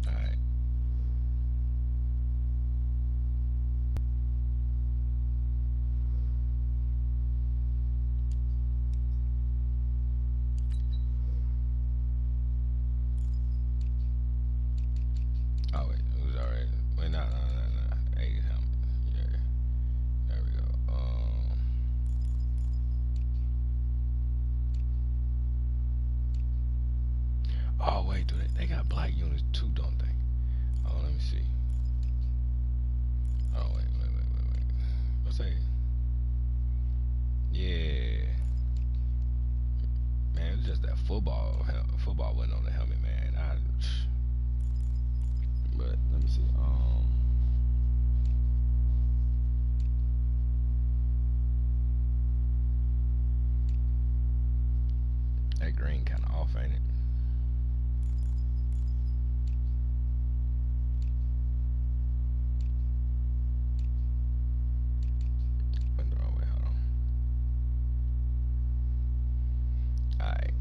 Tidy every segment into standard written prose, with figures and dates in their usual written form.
All right. Oh wait, it was already. Wait, no. 80 helmet. Yeah. There we go. Oh wait, do they got black units too, don't they? Oh, let me see. Oh wait. What's that? Yeah. Man, it's just that football wasn't on the helmet, man. But let me see. That green kind of off, ain't it? Went the wrong way. Hold on. All right,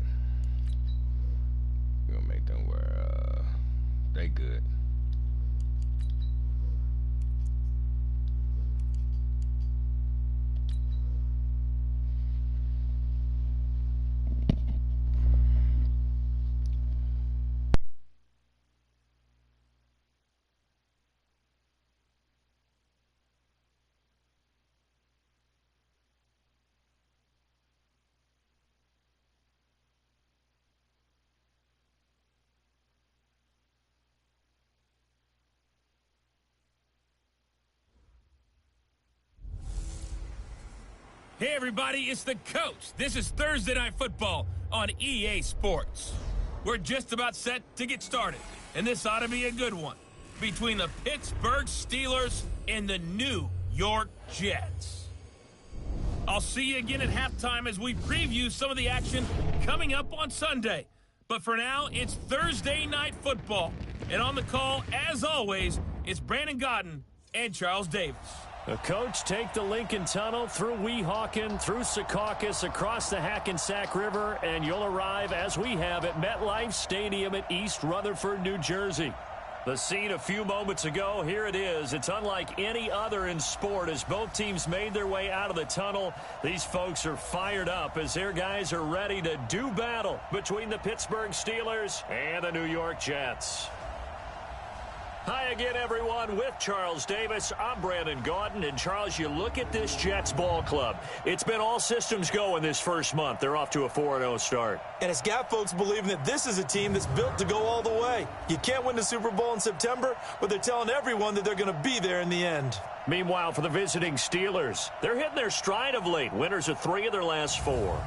we gonna make them where they good. Hey everybody, it's the coach. This is Thursday Night Football on EA Sports. We're just about set to get started, and this ought to be a good one between the Pittsburgh Steelers and the New York Jets. I'll see you again at halftime as we preview some of the action coming up on Sunday. But for now, it's Thursday Night Football, and on the call, as always, it's Brandon Gaudin and Charles Davis. The coach take the Lincoln Tunnel through Weehawken, through Secaucus, across the Hackensack River, and you'll arrive, as we have, at MetLife Stadium at East Rutherford, New Jersey. The scene a few moments ago, here it is. It's unlike any other in sport as both teams made their way out of the tunnel. These folks are fired up as their guys are ready to do battle between the Pittsburgh Steelers and the New York Jets. Hi again, everyone. With Charles Davis, I'm Brandon Gaudin. And, Charles, you look at this Jets ball club. It's been all systems go in this first month. They're off to a 4-0 start. And it's got folks believing that this is a team that's built to go all the way. You can't win the Super Bowl in September, but they're telling everyone that they're going to be there in the end. Meanwhile, for the visiting Steelers, they're hitting their stride of late. Winners of 3 of their last 4.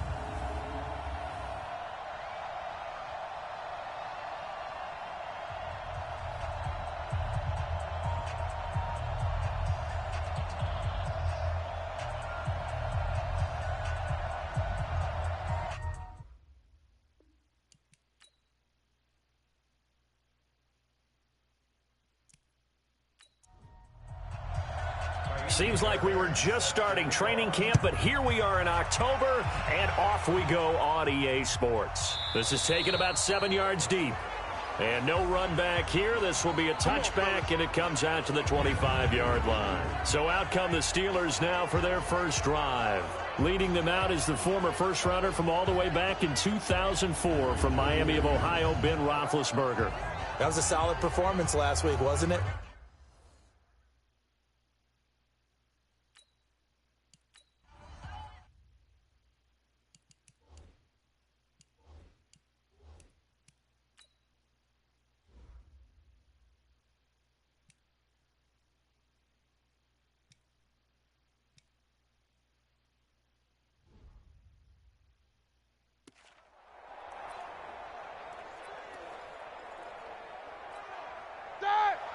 Seems like we were just starting training camp, but here we are in October, and off we go on EA Sports. This is taken about 7 yards deep. And no run back here. This will be a touchback, and it comes out to the 25-yard line. So out come the Steelers now for their first drive. Leading them out is the former first-rounder from all the way back in 2004 from Miami of Ohio, Ben Roethlisberger. That was a solid performance last week, wasn't it?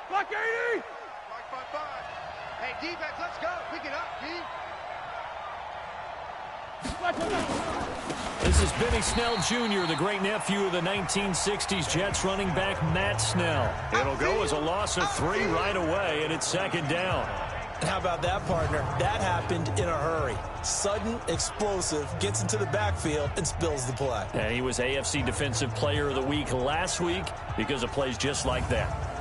Block 80! 5. Hey, defense, let's go. Pick it up, D. This is Benny Snell Jr., the great nephew of the 1960s Jets running back Matt Snell. It'll go as a loss of 3 right away, and it's second down. How about that, partner? That happened in a hurry. Sudden, explosive, gets into the backfield, and spills the play. And he was AFC Defensive Player of the Week last week because of plays just like that.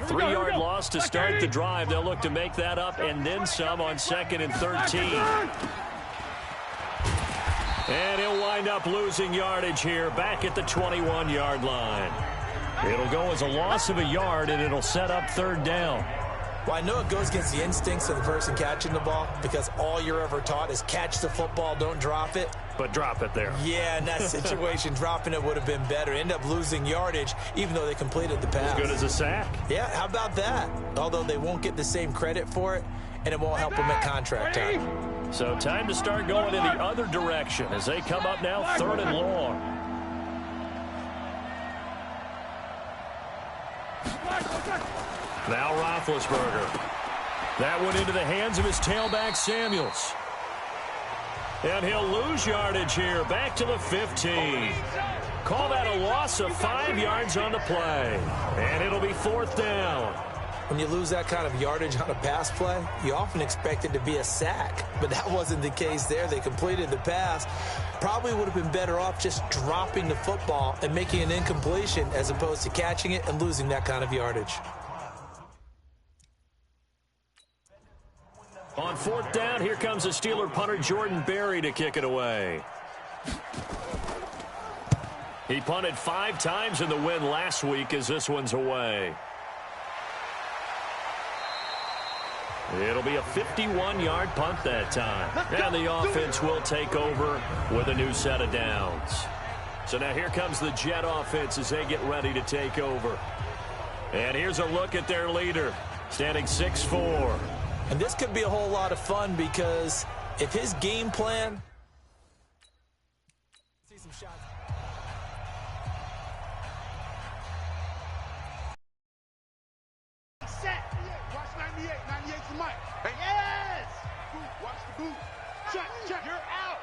3-yard loss to start the drive. They'll look to make that up and then some on 2nd and 13. And he'll wind up losing yardage here back at the 21-yard line. It'll go as a loss of a yard, and it'll set up 3rd down. Well, I know it goes against the instincts of the person catching the ball because all you're ever taught is catch the football, don't drop it. But drop it there. Yeah, in that situation, dropping it would have been better. End up losing yardage, even though they completed the pass. As good as a sack. Yeah, how about that? Although they won't get the same credit for it, and it won't help them at contract time. So time to start going in the other direction as they come up now 3rd and long. Now Roethlisberger. That went into the hands of his tailback, Samuels. And he'll lose yardage here, back to the 15. Call that a loss of 5 yards on the play. And it'll be 4th down. When you lose that kind of yardage on a pass play, you often expect it to be a sack. But that wasn't the case there. They completed the pass. Probably would have been better off just dropping the football and making an incompletion as opposed to catching it and losing that kind of yardage. On 4th down, here comes the Steeler punter Jordan Berry to kick it away. He punted 5 times in the win last week as this one's away. It'll be a 51-yard punt that time. And the offense will take over with a new set of downs. So now here comes the Jet offense as they get ready to take over. And here's a look at their leader, standing 6'4". And this could be a whole lot of fun because if his game plan... See some shots. Set. Watch 98. 98's the mic. Hey. Yes! Watch the boot. Check, check. You're out.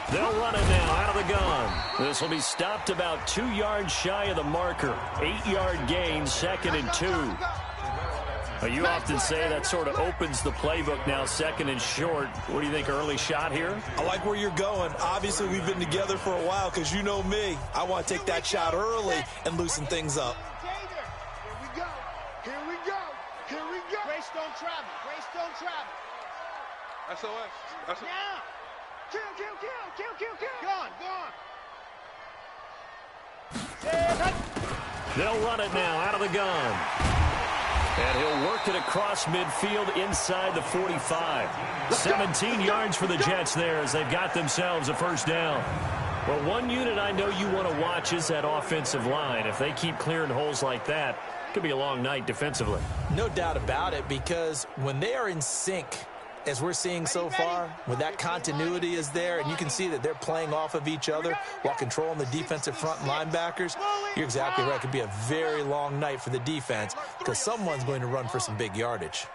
They'll run it now out of the gun. This will be stopped about 2 yards shy of the marker. 8-yard gain, 2nd and 2. You often say that sort of opens the playbook now, 2nd and short. What do you think, early shot here? I like where you're going. Obviously, we've been together for a while because you know me. I want to take that shot early and loosen things up. Here we go. Here we go. Here we go. Greystone travel. Greystone travel. SOS. SOS. Now. Kill, kill, kill, kill, kill, kill. Gone, gone. They'll run it now out of the gun. And he'll work it across midfield inside the 45. 17 yards for the Jets there as they've got themselves a 1st down. Well, one unit I know you want to watch is that offensive line. If they keep clearing holes like that, it could be a long night defensively. No doubt about it, because when they are in sync, as we're seeing so far, when that continuity is there and you can see that they're playing off of each other while controlling the defensive front linebackers, you're exactly right. It could be a very long night for the defense because someone's going to run for some big yardage.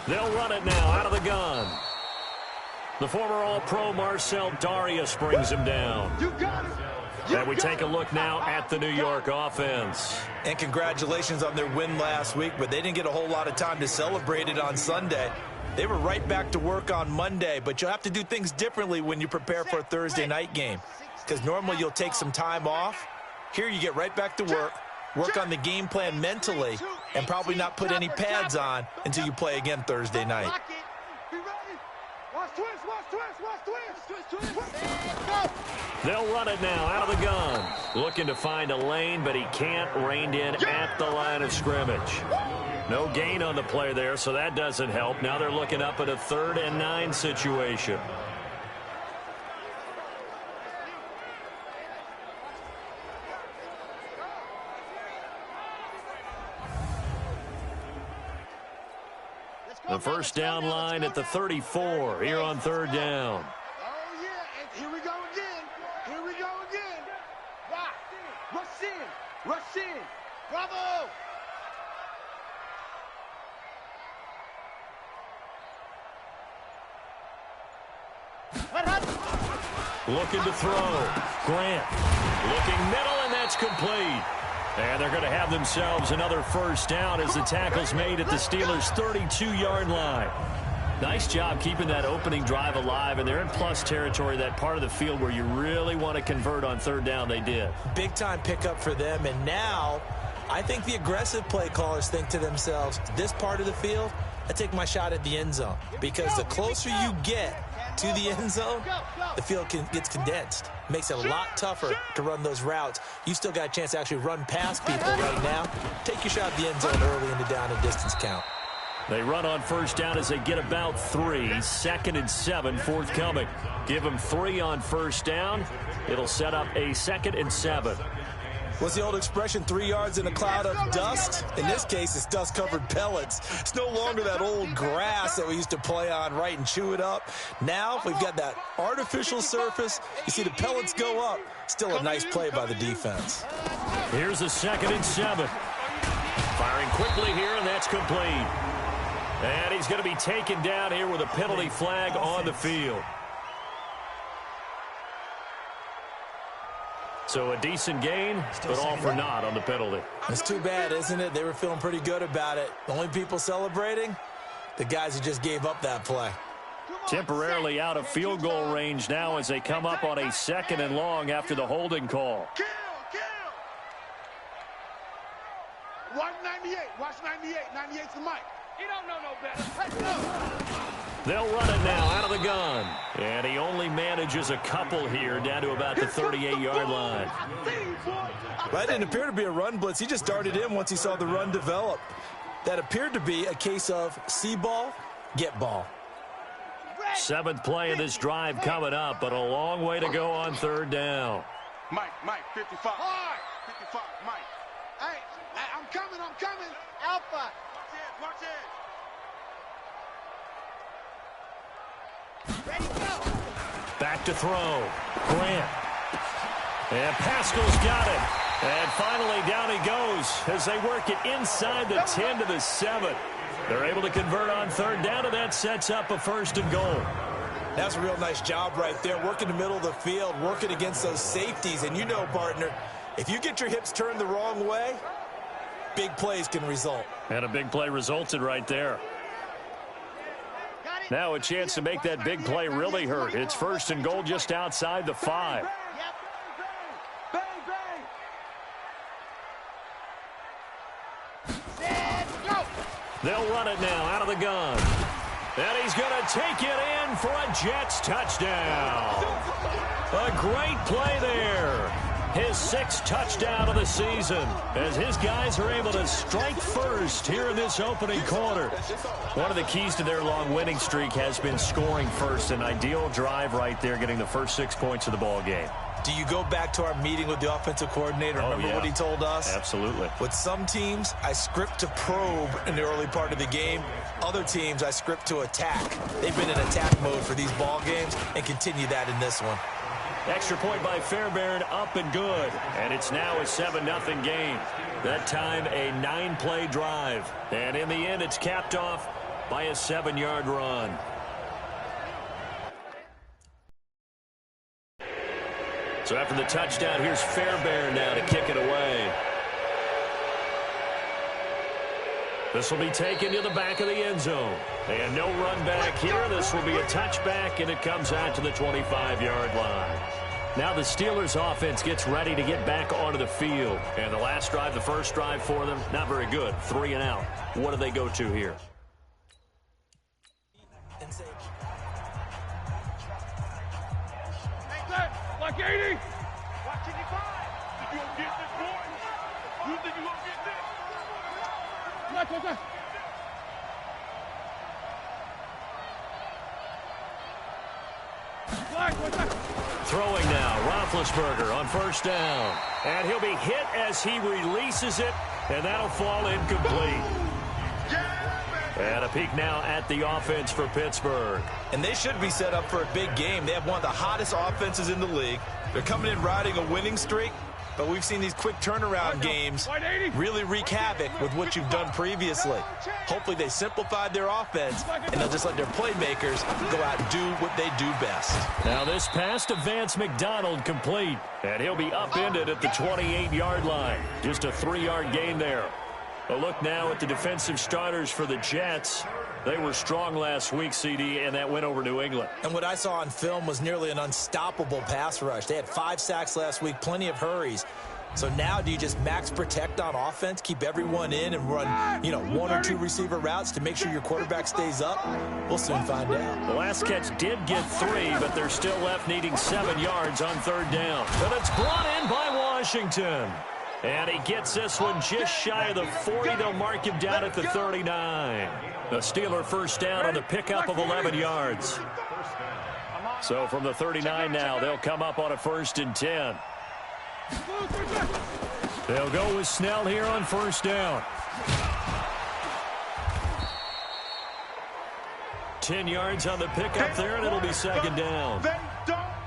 They'll run it now out of the gun. The former All-Pro Marcel Darius brings him down. You got it. And we take a look now at the New York offense. And congratulations on their win last week, but they didn't get a whole lot of time to celebrate it on Sunday. They were right back to work on Monday, but you'll have to do things differently when you prepare for a Thursday night game. Because normally you'll take some time off. Here you get right back to work on the game plan mentally, and probably not put any pads on until you play again Thursday night. They'll run it now out of the gun. Looking to find a lane, but he can't. Reined in at the line of scrimmage. No gain on the play there, so that doesn't help. Now they're looking up at a 3rd and 9 situation. The 1st down line at the 34 here on 3rd down. Oh, yeah, and here we go again. Here we go again. Wow. Rush in. Rush in. Bravo. Looking to throw. Grant looking middle, and that's complete. And they're going to have themselves another 1st down as the tackle's made at the Steelers' 32-yard line. Nice job keeping that opening drive alive, and they're in plus territory, that part of the field where you really want to convert on third down. They did. Big-time pickup for them, and now I think the aggressive play callers think to themselves, this part of the field, I take my shot at the end zone, because the closer you get to the end zone, the field gets condensed. Makes it a lot tougher to run those routes. You still got a chance to actually run past people right now. Take your shot at the end zone early in the down and distance count. They run on first down as they get about 3. 2nd and 7 forthcoming. Give them 3 on first down. It'll set up a 2nd and 7. What's the old expression, 3 yards in a cloud of dust? In this case, it's dust-covered pellets. It's no longer that old grass that we used to play on, right, and chew it up. Now we've got that artificial surface. You see the pellets go up. Still a nice play by the defense. Here's a 2nd and 7. Firing quickly here, and that's complete. And he's going to be taken down here with a penalty flag on the field. So a decent gain, but all for naught on the penalty. It's too bad, isn't it? They were feeling pretty good about it. The only people celebrating, the guys who just gave up that play. Temporarily out of field goal range now as they come up on a 2nd and long after the holding call. Kill! Watch 98. Watch 98. 98's the mic. He don't know no better. Let's go. They'll run it now out of the gun. And he only manages a couple here down to about the 38-yard line. That didn't appear to be a run blitz. He just darted in once he saw the run develop. That appeared to be a case of see ball, get ball. 7th play of this drive coming up, but a long way to go on third down. Mike, 55. 55, Mike. Hey, I'm coming. Alpha. March in. Ready, go. Back to throw. Grant. And Pascal's got it. And finally down he goes as they work it inside the 10 to the 7. They're able to convert on third down, and that sets up a 1st and goal. That's a real nice job right there, working the middle of the field, working against those safeties. And you know, partner, if you get your hips turned the wrong way, big plays can result. And a big play resulted right there. Now a chance to make that big play really hurt. It's 1st and goal just outside the 5. They'll run it now out of the gun. And he's going to take it in for a Jets touchdown. A great play there. His 6th touchdown of the season as his guys are able to strike first here in this opening quarter. One of the keys to their long winning streak has been scoring first. An ideal drive right there, getting the first 6 points of the ball game. Do you go back to our meeting with the offensive coordinator? Remember what he told us? Absolutely. With some teams, I script to probe in the early part of the game. Other teams, I script to attack. They've been in attack mode for these ball games and continue that in this one. Extra point by Fairbairn, up and good. And it's now a 7-0 game. That time a 9-play drive. And in the end, it's capped off by a 7-yard run. So after the touchdown, here's Fairbairn now to kick it away. This will be taken to the back of the end zone. And no run back here. This will be a touchback, and it comes out to the 25-yard line. Now the Steelers offense gets ready to get back onto the field. And the last drive, the first drive for them, not very good. 3 and out. What do they go to here? Like 80. Watch 85. You gonna get this, boy? You think you gonna get this? Watch. Throwing now, Roethlisberger on first down. And he'll be hit as he releases it, and that'll fall incomplete. And a peek now at the offense for Pittsburgh. And they should be set up for a big game. They have one of the hottest offenses in the league. They're coming in riding a winning streak, but we've seen these quick turnaround games really wreak havoc with what you've done previously. Hopefully they simplified their offense, and they'll just let their playmakers go out and do what they do best. Now this pass to Vance McDonald complete, and he'll be upended at the 28-yard line. Just a 3-yard gain there. A look now at the defensive starters for the Jets. They were strong last week, CD, and that win over New England. And what I saw on film was nearly an unstoppable pass rush. They had 5 sacks last week, plenty of hurries. So now do you just max protect on offense, keep everyone in and run, 1 or 2 receiver routes to make sure your quarterback stays up? We'll soon find out. The last catch did get 3, but they're still left needing 7 yards on 3rd down. But it's brought in by Washington. And he gets this one just shy of the 40. They'll mark him down at the 39. The Steeler first down on the pickup of 11 yards. So from the 39 now, they'll come up on a 1st and 10. They'll go with Snell here on 1st down. 10 yards on the pickup there, and it'll be 2nd down.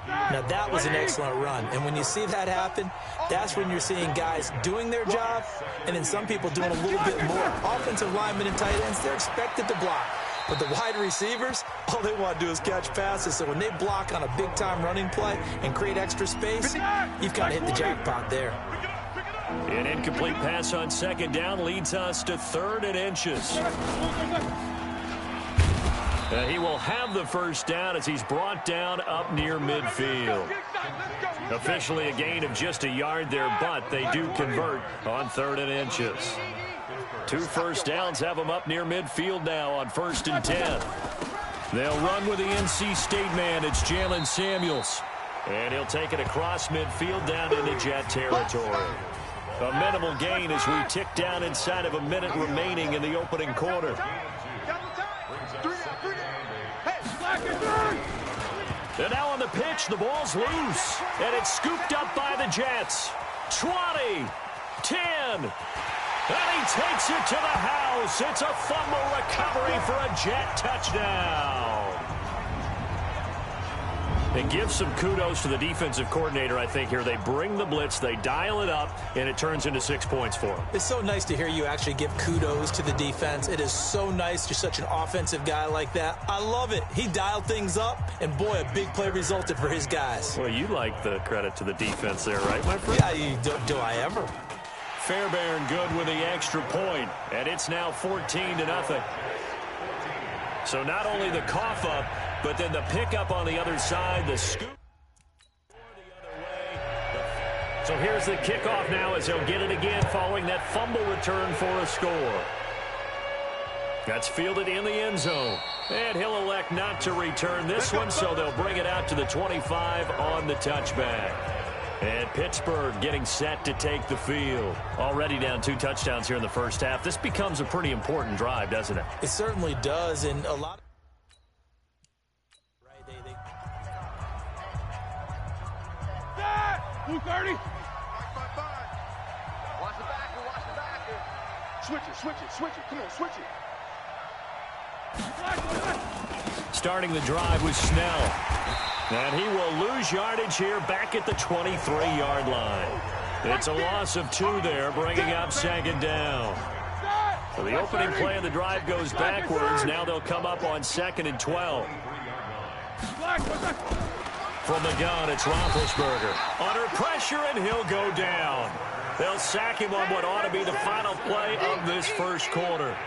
Now, that was an excellent run. And when you see that happen, that's when you're seeing guys doing their job and then some people doing a little bit more. Offensive linemen and tight ends, they're expected to block. But the wide receivers, all they want to do is catch passes. So when they block on a big-time running play and create extra space, you've kind of hit the jackpot there. An incomplete pass on 2nd down leads us to 3rd and inches. He will have the 1st down as he's brought down up near midfield. Officially a gain of just a yard there, but they do convert on 3rd and inches. 2 1st downs have them up near midfield now on 1st and 10. They'll run with the NC State man. It's Jalen Samuels. And he'll take it across midfield down into Jet territory. A minimal gain as we tick down inside of a minute remaining in the opening quarter. And now on the pitch, the ball's loose. And it's scooped up by the Jets. 20, 10, and he takes it to the house. It's a fumble recovery for a Jet touchdown. And give some kudos to the defensive coordinator, I think, here. They bring the blitz, they dial it up, and it turns into 6 points for them. It's so nice to hear you actually give kudos to the defense. It is so nice. You're such an offensive guy like that. I love it. He dialed things up, and boy, a big play resulted for his guys. Well, you like the credit to the defense there, right, my friend? Yeah, do I ever? Fairbairn good with the extra point, and it's now 14-0. So not only the cough up, but then the pickup on the other side, the scoop the other way. So here's the kickoff now as he'll get it again following that fumble return for a score. That's fielded in the end zone. And he'll elect not to return this one, so they'll bring it out to the 25 on the touchback. And Pittsburgh getting set to take the field. Already down 2 touchdowns here in the first half. This becomes a pretty important drive, doesn't it? It certainly does, and a lot of... Blue 30. Watch the backer. Switch it. Come on, switch it. Starting the drive with Snell. And he will lose yardage here back at the 23-yard line. It's a loss of 2 there, bringing up 2nd down. So the opening play of the drive goes backwards. Now they'll come up on 2nd and 12. From the gun, it's Roethlisberger. Under pressure, and he'll go down. They'll sack him on what ought to be the final play of this first quarter.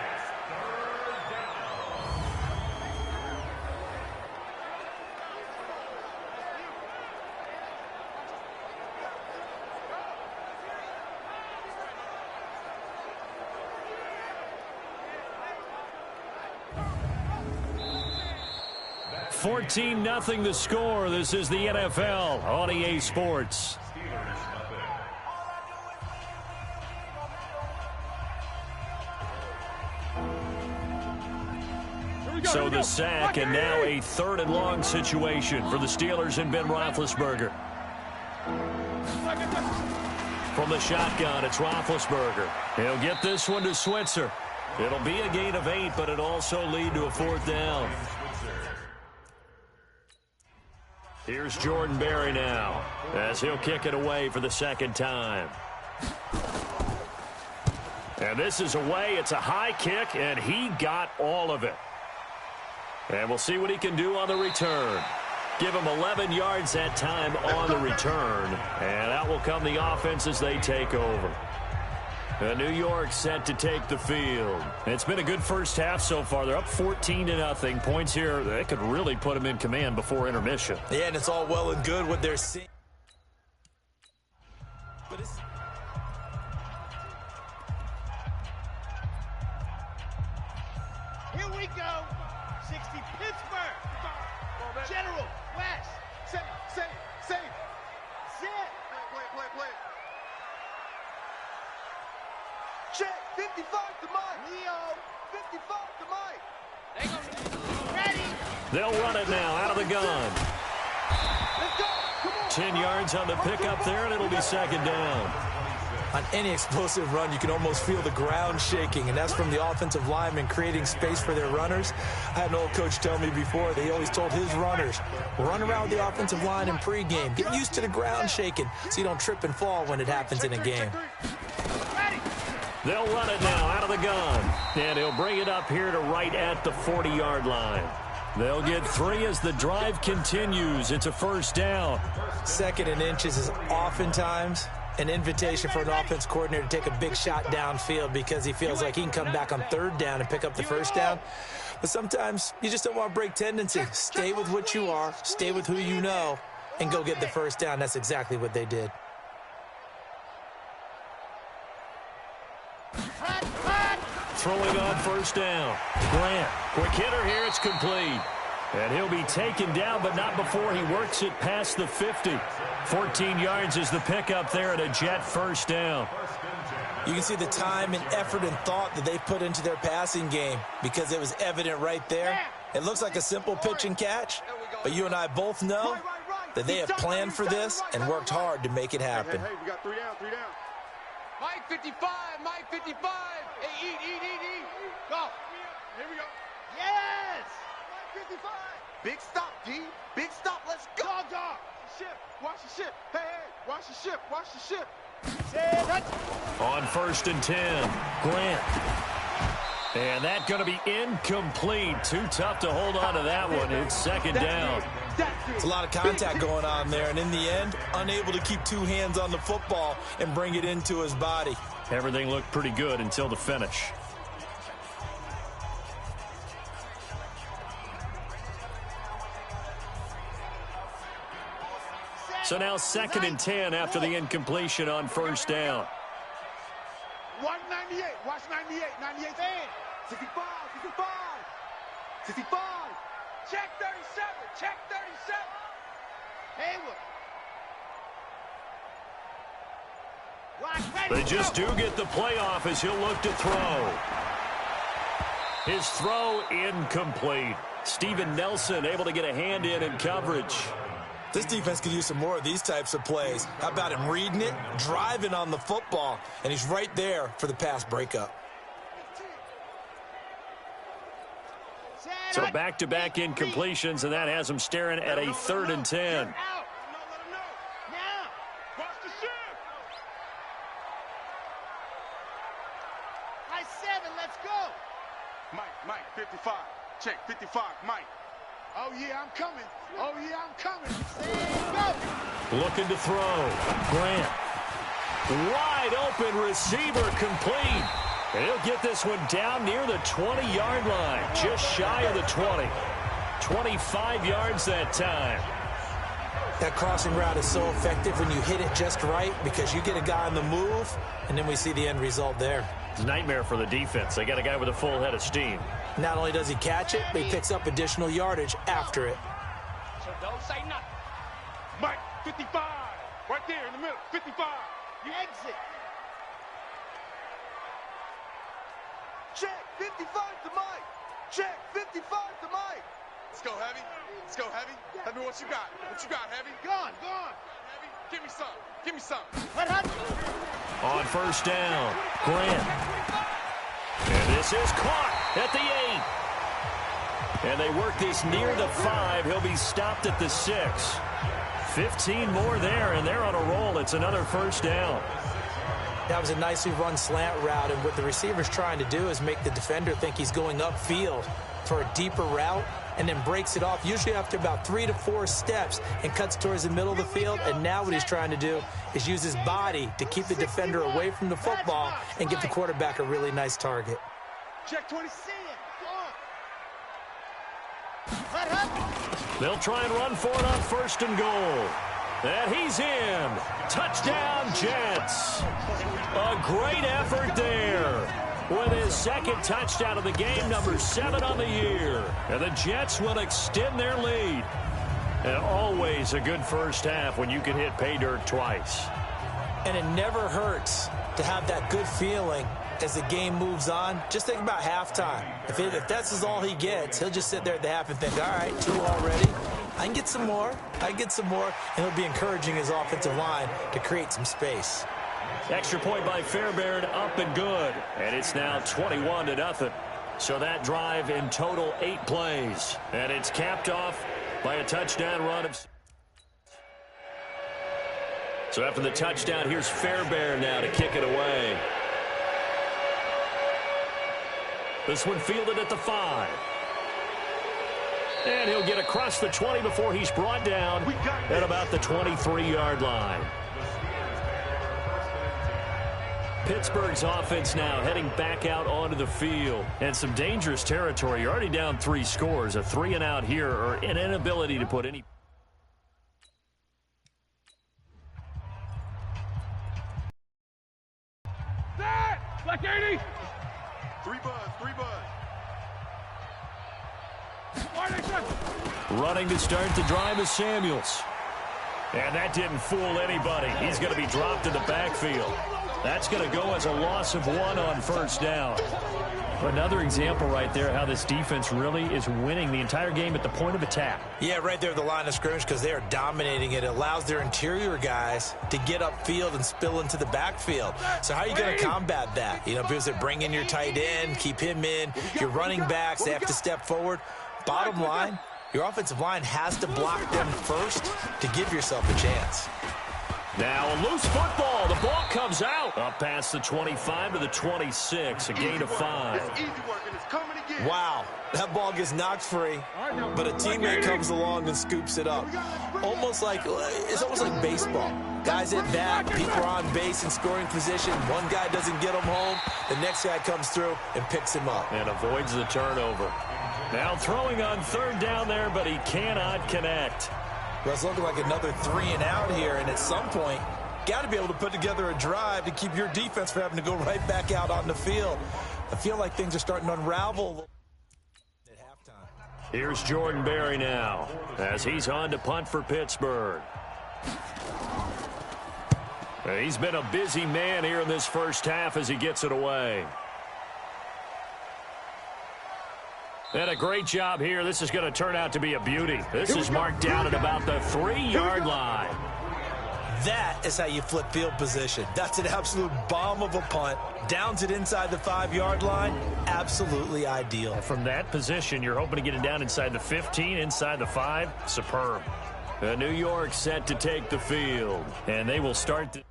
$14-0 the score. This is the NFL on EA Sports. So the sack, and now a 3rd and long situation for the Steelers and Ben Roethlisberger. From the shotgun, it's Roethlisberger. He'll get this one to Switzer. It'll be a gain of 8, but it'll also lead to a 4th down. Here's Jordan Berry now as he'll kick it away for the 2nd time. And this is away. It's a high kick, and he got all of it. And we'll see what he can do on the return. Give him 11 yards that time on the return. And out will come the offense as they take over. New York set to take the field. It's been a good first half so far. They're up 14-0. Points here, that could really put them in command before intermission. Yeah, and it's all well and good what they're seeing. But it's... Here we go. 60 Pittsburgh. General West. Save. Zip. Play. Check. 55 to Mike. Leo. 55 to Mike. Ready. They'll run it now out of the gun. Let's go. Come on. 10 yards on the pickup there, and it'll be second down. On any explosive run, you can almost feel the ground shaking, and that's from the offensive linemen creating space for their runners. I had an old coach tell me before, they always told his runners, run around the offensive line in pregame. Get used to the ground shaking so you don't trip and fall when it happens in a game. They'll run it now out of the gun, and he'll bring it up here to right at the 40-yard line. They'll get 3 as the drive continues. It's a first down. 2nd and inches is oftentimes an invitation for an offense coordinator to take a big shot downfield because he feels like he can come back on 3rd down and pick up the first down. But sometimes you just don't want to break tendency. Stay with what you are, stay with who you know, and go get the first down. That's exactly what they did. Throwing on first down. Grant, quick hitter here, it's complete. And he'll be taken down, but not before he works it past the 50. 14 yards is the pickup there at a Jet first down. You can see the time and effort and thought that they put into their passing game because it was evident right there. It looks like a simple pitch and catch, but you and I both know that they have planned for this and worked hard to make it happen. Hey, we got 3 down. Mike 55. Hey, eat. Go. Here we go. Yes. Mike 55. Big stop, D. Big stop. Let's go. Dog. Watch the ship. Hey. Watch the ship. On 1st and 10, Grant. And that's going to be incomplete. Too tough to hold on to that one. It's second down. It's a lot of contact going on there, and in the end, unable to keep 2 hands on the football and bring it into his body. Everything looked pretty good until the finish. So now 2nd and 10 after the incompletion on first down. 198. Watch 98. 98. 65. 65. Check 37. Hayward. They just do get the playoff as he'll look to throw. His throw incomplete. Steven Nelson able to get a hand in coverage. This defense could use some more of these types of plays. How about him reading it, driving on the football, and he's right there for the pass breakup. So back-to-back incompletions, and that has him staring at a 3rd and 10. Mike, 55. Check, 55, Mike. Oh, yeah, I'm coming. Go. Looking to throw. Grant. Wide open receiver complete. And he'll get this one down near the 20-yard line. Just shy of the 20. 25 yards that time. That crossing route is so effective when you hit it just right because you get a guy on the move, and then we see the end result there. It's a nightmare for the defense. They got a guy with a full head of steam. Not only does he catch it, but he picks up additional yardage after it. So don't say nothing. Mike, 55. Right there in the middle, 55. You exit. Check, 55 to Mike. Check, 55 to Mike. Let's go, Heavy. Tell me what you got. Heavy? Gone. Heavy, give me some. What happened? On first down, Grant. And this is caught at the 8. And they work this near the 5. He'll be stopped at the 6. 15 more there, and they're on a roll. It's another first down. That was a nicely run slant route, and what the receiver's trying to do is make the defender think he's going upfield for a deeper route, and then breaks it off, usually after about 3 to 4 steps, and cuts towards the middle of the field. And now what he's trying to do is use his body to keep the defender away from the football and give the quarterback a really nice target. Check 20. They'll try and run for it on 1st and goal. And he's in. Touchdown, Jets. A great effort there with his 2nd touchdown of the game, number 7 on the year. And the Jets will extend their lead. And always a good first half when you can hit pay dirt twice. And it never hurts to have that good feeling as the game moves on. Just think about halftime. If that's all he gets, he'll just sit there at the half and think, all right, 2 already. I can get some more. And he'll be encouraging his offensive line to create some space. Extra point by Fairbairn, up and good. And it's now 21-0. So that drive in total 8 plays. And it's capped off by a touchdown run of... So after the touchdown, here's Fairbairn now to kick it away. This one fielded at the 5. And he'll get across the 20 before he's brought down at about the 23-yard line. Pittsburgh's offense now heading back out onto the field. And some dangerous territory. You're already down 3 scores. A 3-and-out here, or an inability to put any... Black 80! 3 buzz. Running to start the drive is Samuels. And that didn't fool anybody. He's going to be dropped in the backfield. That's going to go as a loss of 1 on 1st down. Another example right there how this defense really is winning the entire game at the point of attack. Yeah, right there at the line of scrimmage because they are dominating it. It allows their interior guys to get upfield and spill into the backfield. So how are you going to combat that? Because bring in your tight end, keep him in. Your running backs, they have to step forward. Bottom line, your offensive line has to block them first to give yourself a chance. Now a loose football. The ball comes out. Up past the 25 to the 26. A gain of 5. Wow. That ball gets knocked free, but a teammate comes along and scoops it up. It's almost like baseball. Guys at bat, people are on base in scoring position. One guy doesn't get him home. The next guy comes through and picks him up. And avoids the turnover. Now throwing on 3rd down there, but he cannot connect. Well, it's looking like another 3-and-out here, and at some point, got to be able to put together a drive to keep your defense from having to go right back out on the field. I feel like things are starting to unravel at halftime. Here's Jordan Berry now as he's on to punt for Pittsburgh. He's been a busy man here in this first half as he gets it away. And a great job here. This is going to turn out to be a beauty. This is marked down at about the 3-yard line. That is how you flip field position. That's an absolute bomb of a punt. Downs it inside the 5-yard line. Absolutely ideal. From that position, you're hoping to get it down inside the 15, inside the 5. Superb. New York set to take the field. And they will start the...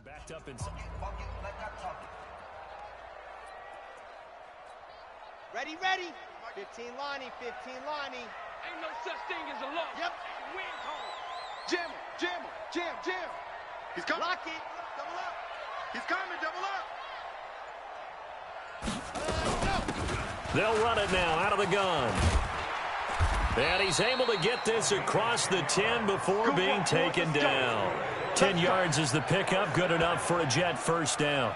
Backed up inside. Ready. 15 Lonnie. Ain't no such thing as a loss. Yep. Win call. Jam. He's coming. Lock it. Double up. He's coming. Double up. They'll run it now out of the gun. And he's able to get this across the 10 before being taken down. 10 yards is the pickup. Good enough for a Jet first down.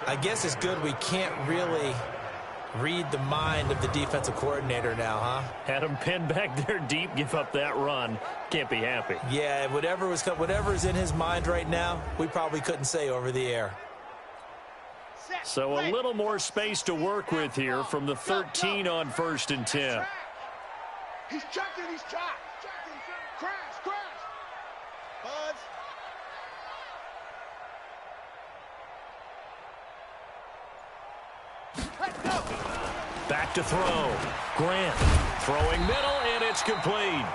I guess it's good we can't really read the mind of the defensive coordinator now, huh? Had him pinned back there deep, give up that run. Can't be happy. Yeah, whatever's in his mind right now, we probably couldn't say over the air. So a little more space to work with here from the 13 on 1st and 10. He's checking. Crash. Buzz. Back to throw. Grant throwing middle, and it's complete.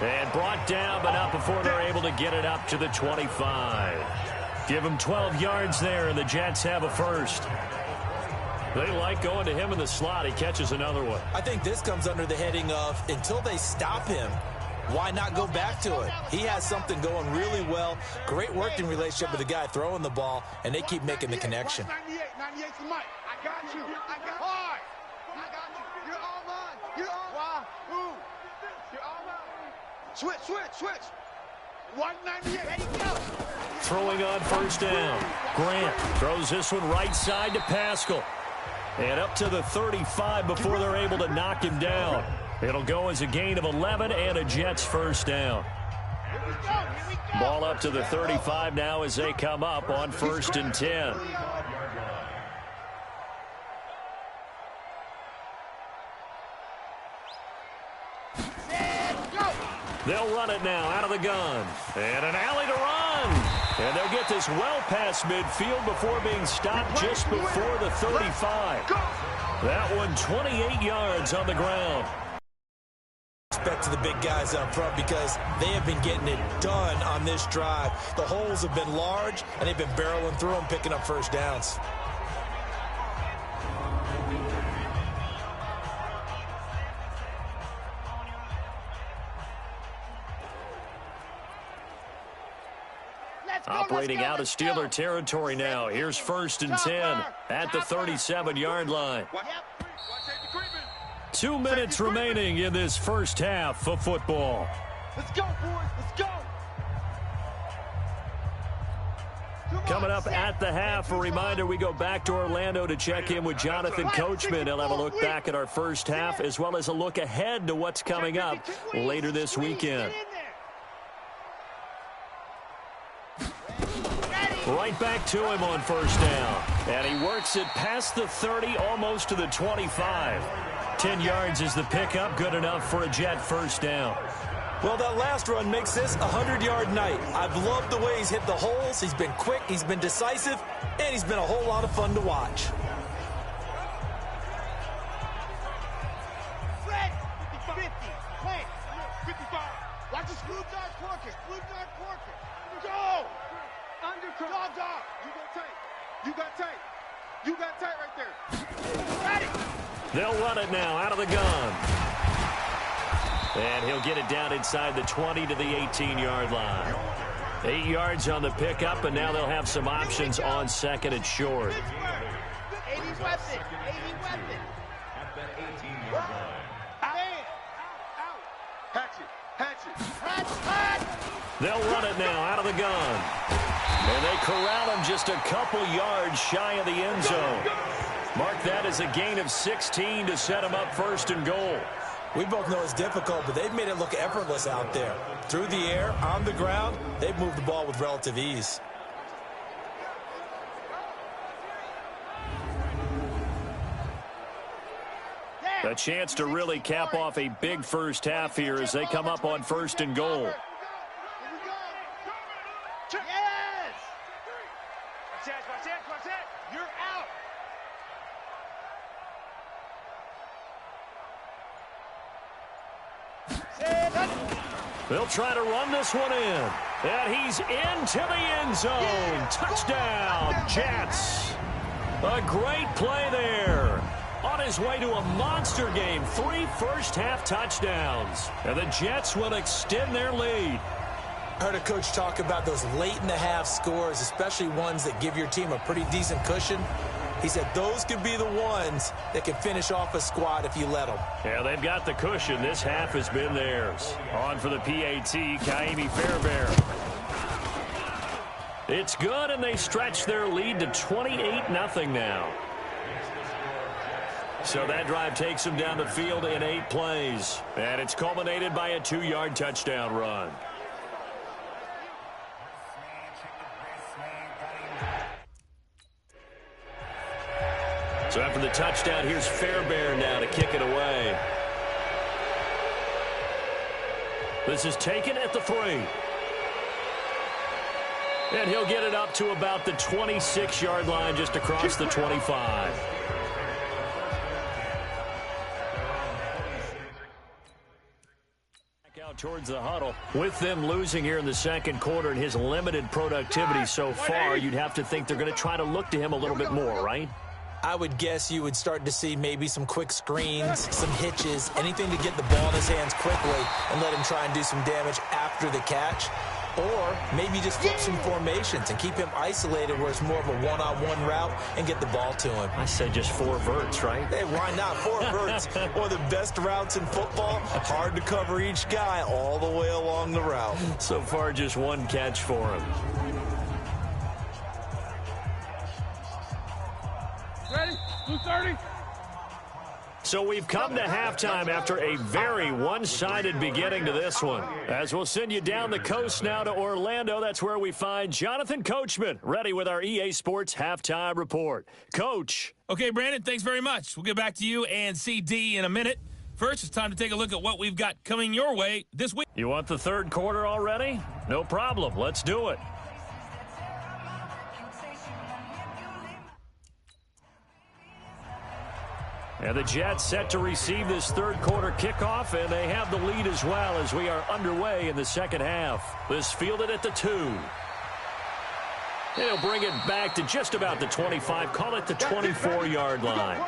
And brought down, but not before they're able to get it up to the 25. Give them 12 yards there, and the Jets have a first. They like going to him in the slot. He catches another one. I think this comes under the heading of until they stop him, why not go back to it? He has something going really well. Great working relationship with the guy throwing the ball, and they keep making the connection. 98's the mic. I got you. I got hard. I got you. You're all mine. You're all mine. Who? You're all mine. Switch. 198. Ready, go. Throwing on first down. Grant throws this one right side to Pascal. And up to the 35 before they're able to knock him down. It'll go as a gain of 11 and a Jets first down. Ball up to the 35 now as they come up on 1st and 10. They'll run it now out of the gun. And an alley to run. And they'll get this well past midfield before being stopped just before the 35. That one 28 yards on the ground. Respect to the big guys up front because they have been getting it done on this drive. The holes have been large, and they've been barreling through them, picking up first downs. Operating out of Steeler territory now. Here's 1st and 10 at the 37-yard line. 2 minutes remaining in this first half of football. Let's go, boys. Let's go. Coming up at the half, a reminder, we go back to Orlando to check in with Jonathan Coachman. He'll have a look back at our first half as well as a look ahead to what's coming up later this weekend. Right back to him on first down. And he works it past the 30, almost to the 25. 10 yards is the pickup, good enough for a Jet first down. Well, that last run makes this a 100-yard night. I've loved the way he's hit the holes. He's been quick, he's been decisive, and he's been a whole lot of fun to watch. Fred, 50, 55. Watch the blue dart corker. Go. Undercut. Dog. You got tight right there. Ready. They'll run it now out of the gun. And he'll get it down inside the 20 to the 18-yard line. 8 yards on the pickup, and now they'll have some options on 2nd and short. 80 weapon. At that 18-yard line. Hatch. They'll run it now out of the gun. And they corral him just a couple yards shy of the end zone. Mark that as a gain of 16 to set him up 1st and goal. We both know it's difficult, but they've made it look effortless out there. Through the air, on the ground, they've moved the ball with relative ease. A chance to really cap off a big first half here as they come up on 1st and goal. Yes! Watch it. You're out. They'll try to run this one in. And he's into the end zone. Touchdown, Jets. A great play there. On his way to a monster game. 3 first-half touchdowns. And the Jets will extend their lead. I heard a coach talk about those late-in-the-half scores, especially ones that give your team a pretty decent cushion. He said those could be the ones that can finish off a squad if you let them. Yeah, they've got the cushion. This half has been theirs. On for the PAT, Ka'imi Fairbairn. It's good, and they stretch their lead to 28-0 now. So that drive takes them down the field in 8 plays. And it's culminated by a 2-yard touchdown run. So after the touchdown, here's Fairbairn now to kick it away. This is taken at the 3. And he'll get it up to about the 26-yard line just across the 25. Back out towards the huddle. With them losing here in the second quarter and his limited productivity so far, you'd have to think they're going to try to look to him a little bit more, right? I would guess you would start to see maybe some quick screens, some hitches, anything to get the ball in his hands quickly and let him try and do some damage after the catch. Or maybe just flip some formations and keep him isolated where it's more of a one-on-one route and get the ball to him. I said just 4 verts, right? Hey, why not? 4 verts, one of the best routes in football. Hard to cover each guy all the way along the route. So far, just 1 catch for him. Ready? 2:30. So we've come to halftime after a very one-sided beginning to this one. As we'll send you down the coast now to Orlando, that's where we find Jonathan Coachman, ready with our EA Sports Halftime Report. Coach. Okay, Brandon, thanks very much. We'll get back to you and CD in a minute. First, it's time to take a look at what we've got coming your way this week. You want the third quarter already? No problem. Let's do it. And the Jets set to receive this third quarter kickoff, and they have the lead as well as we are underway in the second half. This fielded at the 2. They'll bring it back to just about the 25, call it the 24-yard line.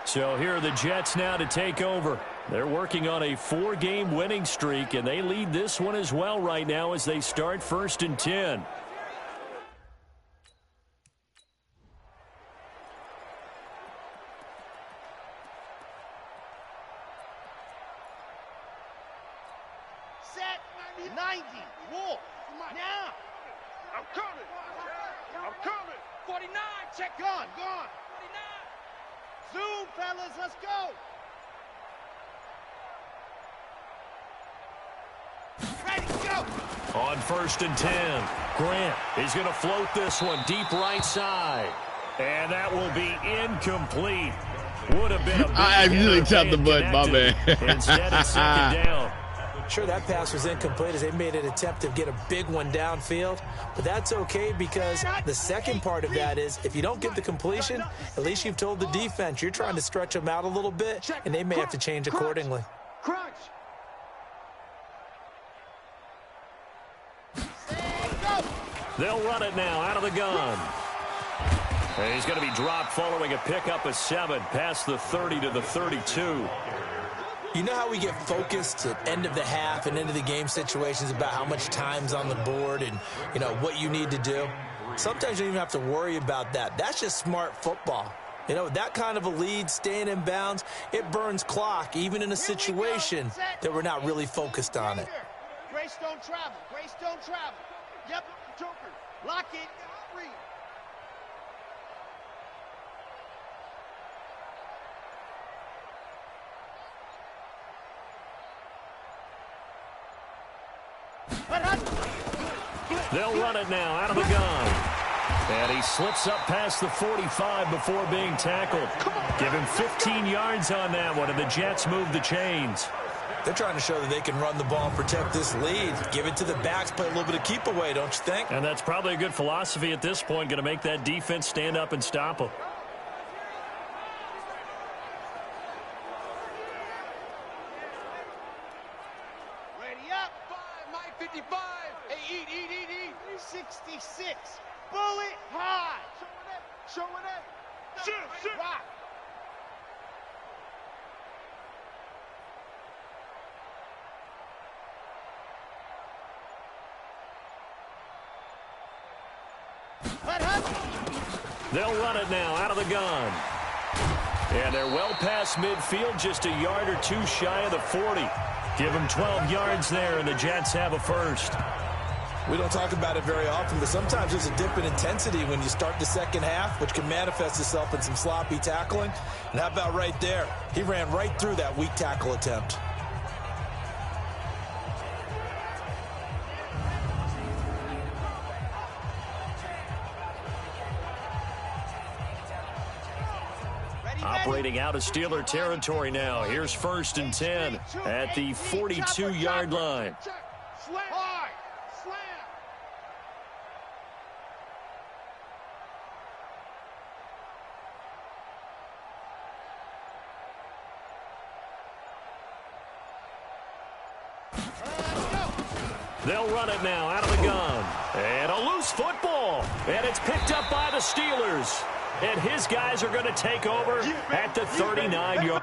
So here are the Jets now to take over. They're working on a 4-game winning streak, and they lead this one as well right now as they start 1st and 10. Set. 90. Wolf. Now. I'm coming. I'm coming. 49. Check. Gone. 49. Zoom, fellas. Let's go. Ready. Go. On 1st and 10, Grant is going to float this one deep right side. And that will be incomplete. Would have been a big I really chopped the button, my man. Instead, it's 2nd down. Sure, that pass was incomplete as they made an attempt to get a big one downfield, but that's okay because the second part of that is if you don't get the completion, at least you've told the defense you're trying to stretch them out a little bit, and they may have to change accordingly. Crunch. They'll run it now out of the gun. And he's going to be dropped following a pickup of 7 past the 30 to the 32. You know how we get focused at end of the half and end of the game situations about how much time's on the board and, you know, what you need to do? Sometimes you don't even have to worry about that. That's just smart football. You know, that kind of a lead, staying in bounds, it burns clock, even in a situation that we're not really focused on it. Grace don't travel. Grace don't travel. Yep. Joker. Lock it. Read. They'll run it now out of the gun. And he slips up past the 45 before being tackled. Give him 15 yards on that one, and the Jets move the chains. They're trying to show that they can run the ball and protect this lead. Give it to the backs, play a little bit of keep away, don't you think? And that's probably a good philosophy at this point, going to make that defense stand up and stop them. Ready up. 5, Mike 55. Hey, eat. 66. Bullet high. Showing it. Shoot. Rock. They'll run it now out of the gun. And they're well past midfield, just a yard or 2 shy of the 40. Give them 12 yards there, and the Jets have a first. We don't talk about it very often, but sometimes there's a dip in intensity when you start the second half, which can manifest itself in some sloppy tackling. And how about right there? He ran right through that weak tackle attempt. Operating out of Steeler territory now. Here's 1st and 10 at the 42-yard line. Slam. Hard. Slam. They'll run it now out of the gun. And a loose football. And it's picked up by the Steelers. And his guys are going to take over at the 39-yard.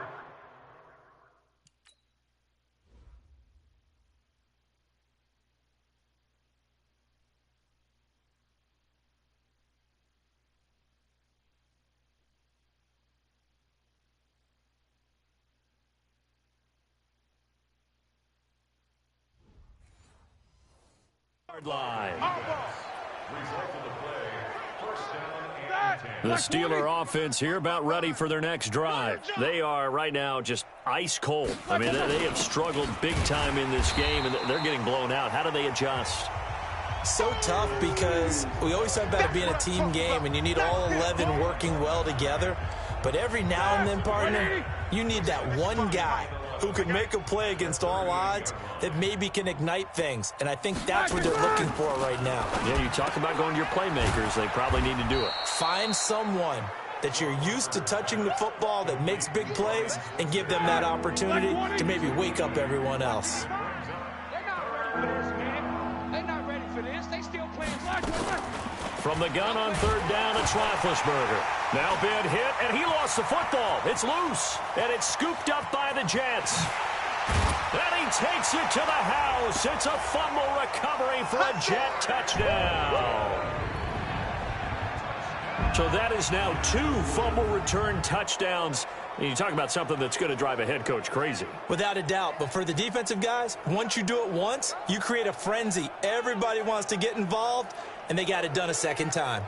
Line. The Steeler offense here about ready for their next drive. They are right now just ice cold. I mean, they have struggled big time in this game, and they're getting blown out. How do they adjust? So tough because we always talk about it being a team game, and you need all 11 working well together. But every now and then, partner, you need that one guy who can make a play against all odds that maybe can ignite things. And I think that's what they're looking for right now. Yeah, you talk about going to your playmakers. They probably need to do it. Find someone that you're used to touching the football that makes big plays and give them that opportunity to maybe wake up everyone else. They're not ready for this. They still playing. From the gun on third down, it's Roethlisberger. Now big hit, and he lost the football. It's loose, and it's scooped up by the Jets. And he takes it to the house. It's a fumble recovery for a Jet touchdown. So that is now 2 fumble return touchdowns. And you talk about something that's going to drive a head coach crazy. Without a doubt. But for the defensive guys, once you do it once, you create a frenzy. Everybody wants to get involved, and they got it done a second time.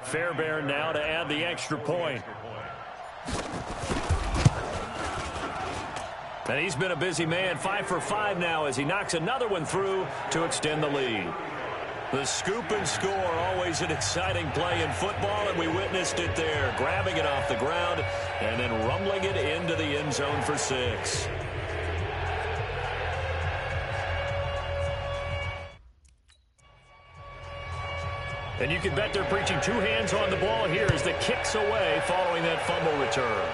Fairbairn now to add the extra point. And he's been a busy man, 5 for 5 now as he knocks another one through to extend the lead. The scoop and score, always an exciting play in football, and we witnessed it there, grabbing it off the ground and then rumbling it into the end zone for 6. And you can bet they're preaching 2 hands on the ball here as the kick's away following that fumble return.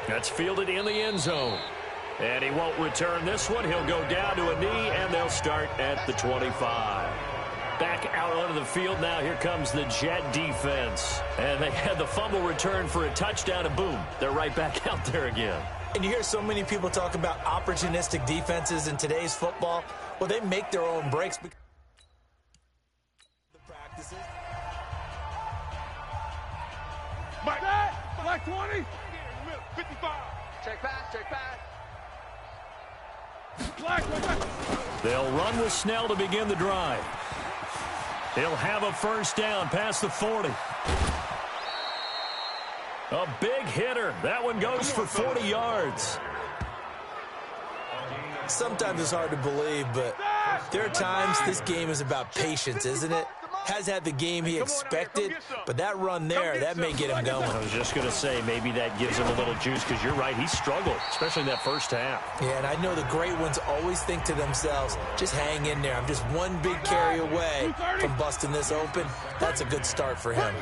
That's fielded in the end zone. And he won't return this one. He'll go down to a knee, and they'll start at the 25. Back out onto the field now. Here comes the Jet defense. And they had the fumble return for a touchdown, and boom, they're right back out there again. And you hear so many people talk about opportunistic defenses in today's football. Well, they make their own breaks. Like 20. 55. Check pass, check pass. They'll run with Snell to begin the drive. He'll have a first down past the 40. A big hitter. That one goes for 40 yards. Sometimes it's hard to believe, but there are times this game is about patience, isn't it? Has had the game he expected, but that run there, that may get him going. I was just going to say, maybe that gives him a little juice, because you're right, he struggled, especially in that first half. Yeah, and I know the great ones always think to themselves, just hang in there. I'm just one big carry away from busting this open. That's a good start for him.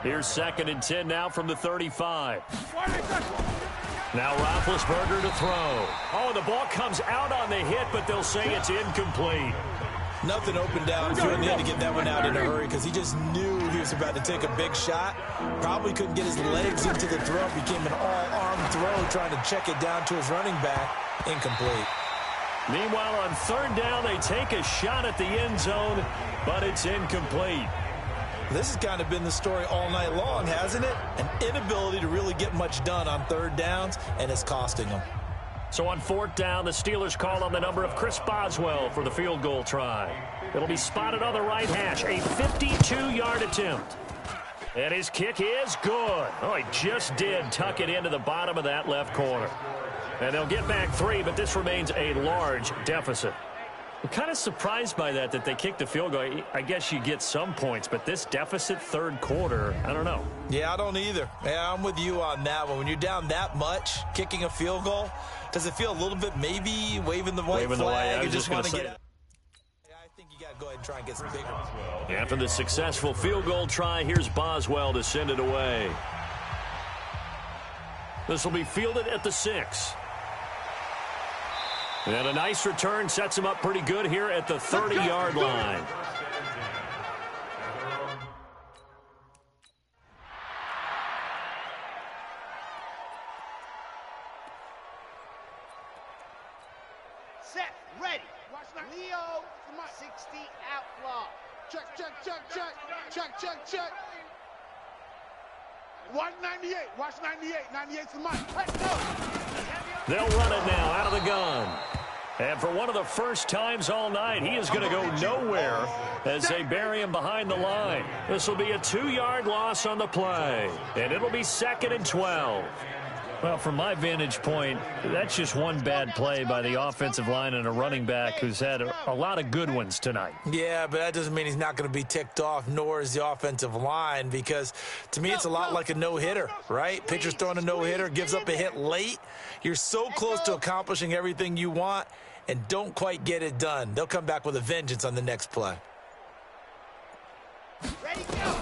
Here's 2nd and 10 now from the 35. Now Roethlisberger to throw. Oh, the ball comes out on the hit, but they'll say it's incomplete. Nothing open downfield. He had to get that one out in a hurry because he just knew he was about to take a big shot. Probably couldn't get his legs into the throw. Became an all-arm throw trying to check it down to his running back. Incomplete. Meanwhile, on 3rd down, they take a shot at the end zone, but it's incomplete. This has kind of been the story all night long, hasn't it? An inability to really get much done on 3rd downs, and it's costing them. So on 4th down, the Steelers call on the number of Chris Boswell for the field goal try. It'll be spotted on the right hash, a 52-yard attempt. And his kick is good. Oh, he just did tuck it into the bottom of that left corner. And they'll get back 3, but this remains a large deficit. I'm kind of surprised by that they kicked the field goal. I guess you get some points, but this deficit 3rd quarter, I don't know. Yeah, I don't either. Yeah, I'm with you on that one. When you're down that much, kicking a field goal, does it feel a little bit maybe waving the white flag? I was you just want to get go ahead and try and get some bigger. After the successful field goal try, here's Boswell to send it away. This will be fielded at the 6. And a nice return sets him up pretty good here at the 30-yard line. Set, ready. Leo, 60 outlaw. Check, check, check, check. Check, check, check. 198. Watch 98. 98's the mic. Let's go. They'll run it now out of the gun. And for one of the first times all night, he is going to go nowhere as they bury him behind the line. This will be a 2-yard loss on the play, and it'll be 2nd and 12. Well, from my vantage point, that's just one bad play by the offensive line and a running back who's had a lot of good ones tonight. Yeah, but that doesn't mean he's not going to be ticked off, nor is the offensive line, because to me it's a lot like a no-hitter, right? Pitcher's throwing a no-hitter, gives up a hit late. You're so close to accomplishing everything you want and don't quite get it done. They'll come back with a vengeance on the next play. Ready, go.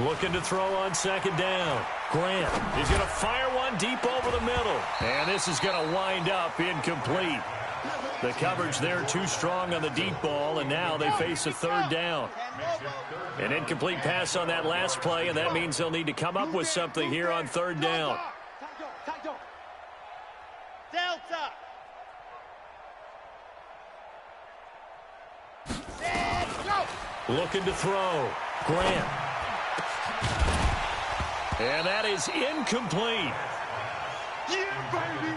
Looking to throw on 2nd down. Grant is going to fire one deep over the middle. And this is going to wind up incomplete. The coverage there too strong on the deep ball, and now they face a 3rd down. An incomplete pass on that last play, and that means they'll need to come up with something here on 3rd down. Delta. Set, go. Looking to throw. Grant. And that is incomplete. Yeah, baby.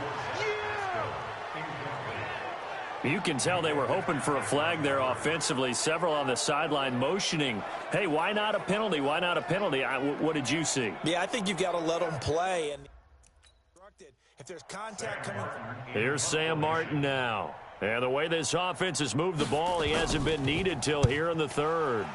Yeah. You can tell they were hoping for a flag there offensively. Several on the sideline motioning, hey, why not a penalty? Why not a penalty? What did you see? Yeah, I think you've got to let them play. And if there's contact coming from... Here's Sam Martin now. And the way this offense has moved the ball, he hasn't been needed till here in the 3rd.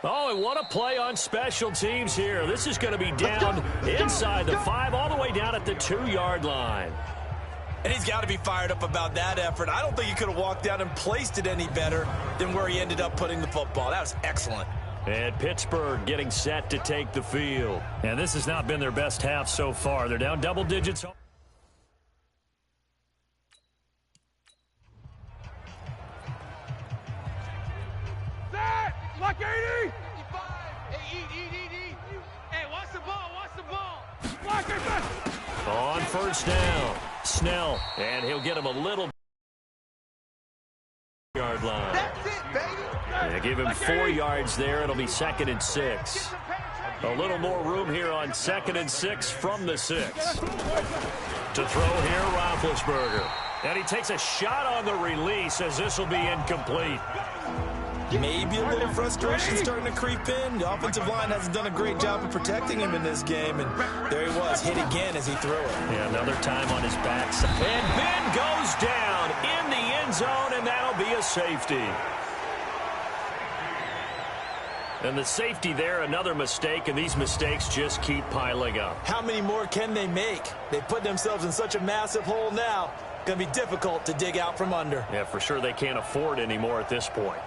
Oh, and what a play on special teams here. This is going to be down inside the 5, all the way down at the 2-yard line. And he's got to be fired up about that effort. I don't think he could have walked down and placed it any better than where he ended up putting the football. That was excellent. And Pittsburgh getting set to take the field. And this has not been their best half so far. They're down double digits. Like 80! 55. Hey, eat. Hey, watch the ball. Like it. On 1st down, Snell, and he'll get him a little yard line. That's it, baby. They give him 4 yards there. It'll be 2nd and 6. A little more room here on 2nd and 6 from the 6. To throw here, Roethlisberger. And he takes a shot on the release as this will be incomplete. Maybe a little frustration starting to creep in. The offensive line hasn't done a great job of protecting him in this game, and there he was, hit again as he threw it. Yeah, another time on his backside. And Ben goes down in the end zone, and that'll be a safety. And the safety there, another mistake, and these mistakes just keep piling up. How many more can they make? They put themselves in such a massive hole now. Going to be difficult to dig out from under. Yeah, for sure they can't afford any more at this point.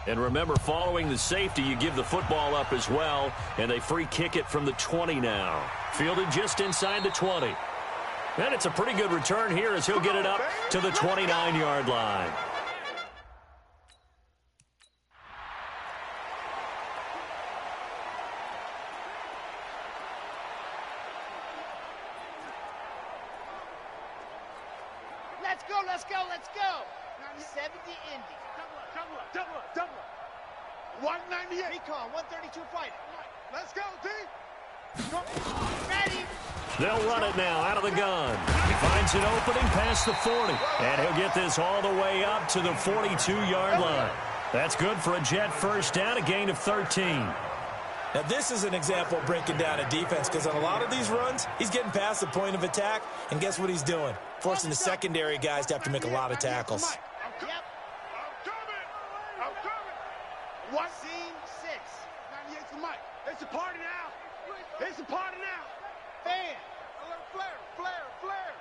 And remember, following the safety, you give the football up as well, and they free kick it from the 20 now. Fielded just inside the 20. And it's a pretty good return here as he'll get it up to the 29-yard line. Let's go. 70 Indy. Double up. 198. Recon, 132 fighter. Let's go, D. Ready. They'll run it now out of the gun. He finds an opening past the 40. And he'll get this all the way up to the 42-yard line. That's good for a Jet first down, a gain of 13. Now, this is an example of breaking down a defense, because on a lot of these runs, he's getting past the point of attack, and guess what he's doing? Forcing the secondary guys to have to make a lot of tackles. Yep. What? Scene 6. 98's the mic. It's a party now. It's a party now. Fan. Alert flare, flare, flare.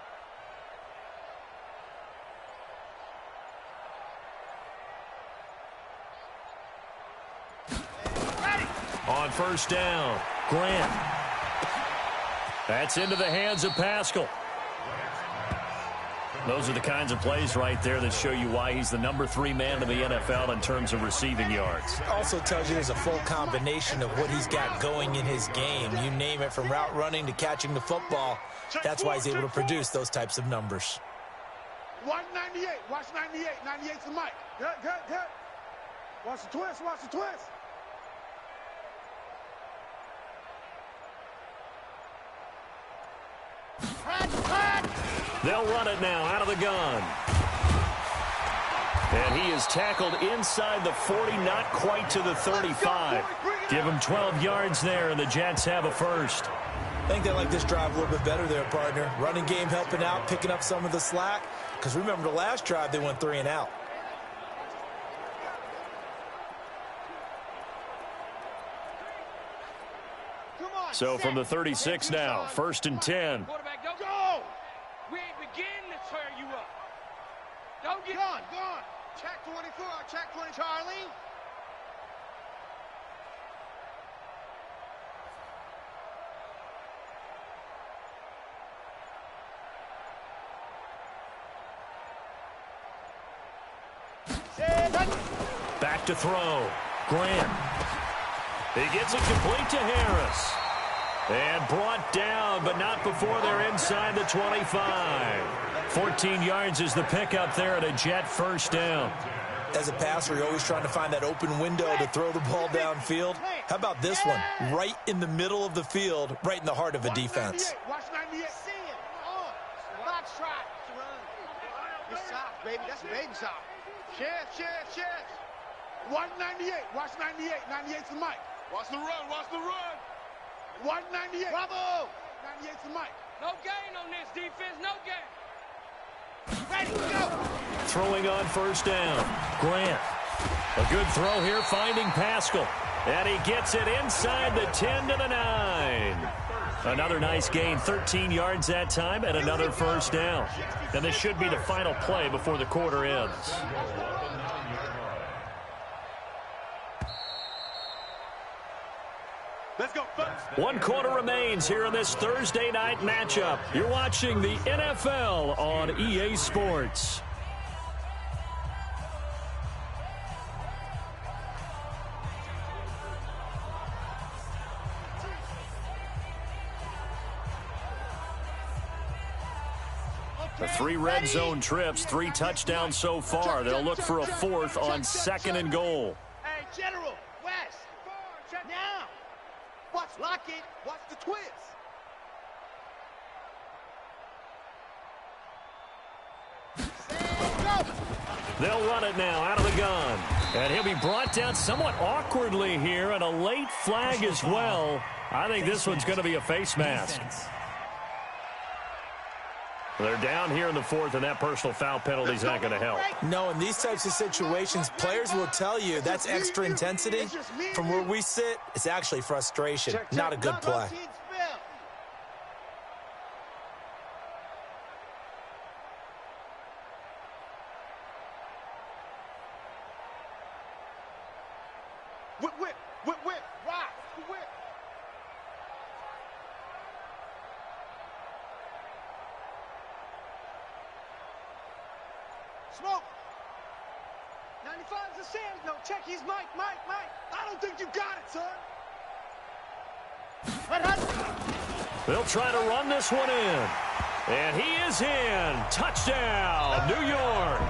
On first down, Grant. That's into the hands of Pascal. Those are the kinds of plays right there that show you why he's the #3 man in the NFL in terms of receiving yards. Also tells you there's a full combination of what he's got going in his game. You name it, from route running to catching the football. That's why he's able to produce those types of numbers. 198. Watch 98. 98's the mic. Good, good, good. Watch the twist. Watch the twist. They'll run it now out of the gun. And he is tackled inside the 40, not quite to the 35. Give him 12 yards there, and the Jets have a first. I think they like this drive a little bit better there, partner. Running game helping out, picking up some of the slack. Because remember, the last drive, they went 3 and out. So from the 36 now, 1st and 10. Quarterback, go! We ain't beginning to tear you up. Don't get gone. Check 24, check 20, Charlie. Back to throw. Grant. He gets it complete to Harris. And brought down, but not before they're inside the 25. 14 yards is the pickup there at a Jet first down. As a passer, you're always trying to find that open window to throw the ball downfield. How about this one? Right in the middle of the field, right in the heart of a defense. Watch 98. See it. Box try. It's soft, baby. That's baby soft. Share. 198. Watch 98. 98's the mic. Watch the run. Watch the run. 198. Bravo. 98's the mic. No gain on this defense. No gain. Ready, go. Throwing on first down. Grant. A good throw here, finding Pascal. And he gets it inside the 10 to the 9. Another nice gain, 13 yards that time, and another first down. And this should be the final play before the quarter ends. Let's go. 1 quarter remains here in this Thursday night matchup. You're watching the NFL on EA Sports. The 3 red zone trips, 3 touchdowns so far. They'll look for a 4th on 2nd and goal. Hey, General, West. Now. Watch, lock it. Watch the twist. They'll run it now out of the gun. And he'll be brought down somewhat awkwardly here, and a late flag as well. I think this one's going to be a face mask. They're down here in the 4th, and that personal foul penalty is not going to help. No, in these types of situations, players will tell you that's extra intensity. From where we sit, it's actually frustration, not a good play. Whip, rock, whip. Smoke. 95's a Sam. No, check his mic. I don't think you got it, son. They'll try to run this one in. And he is in. Touchdown, New York.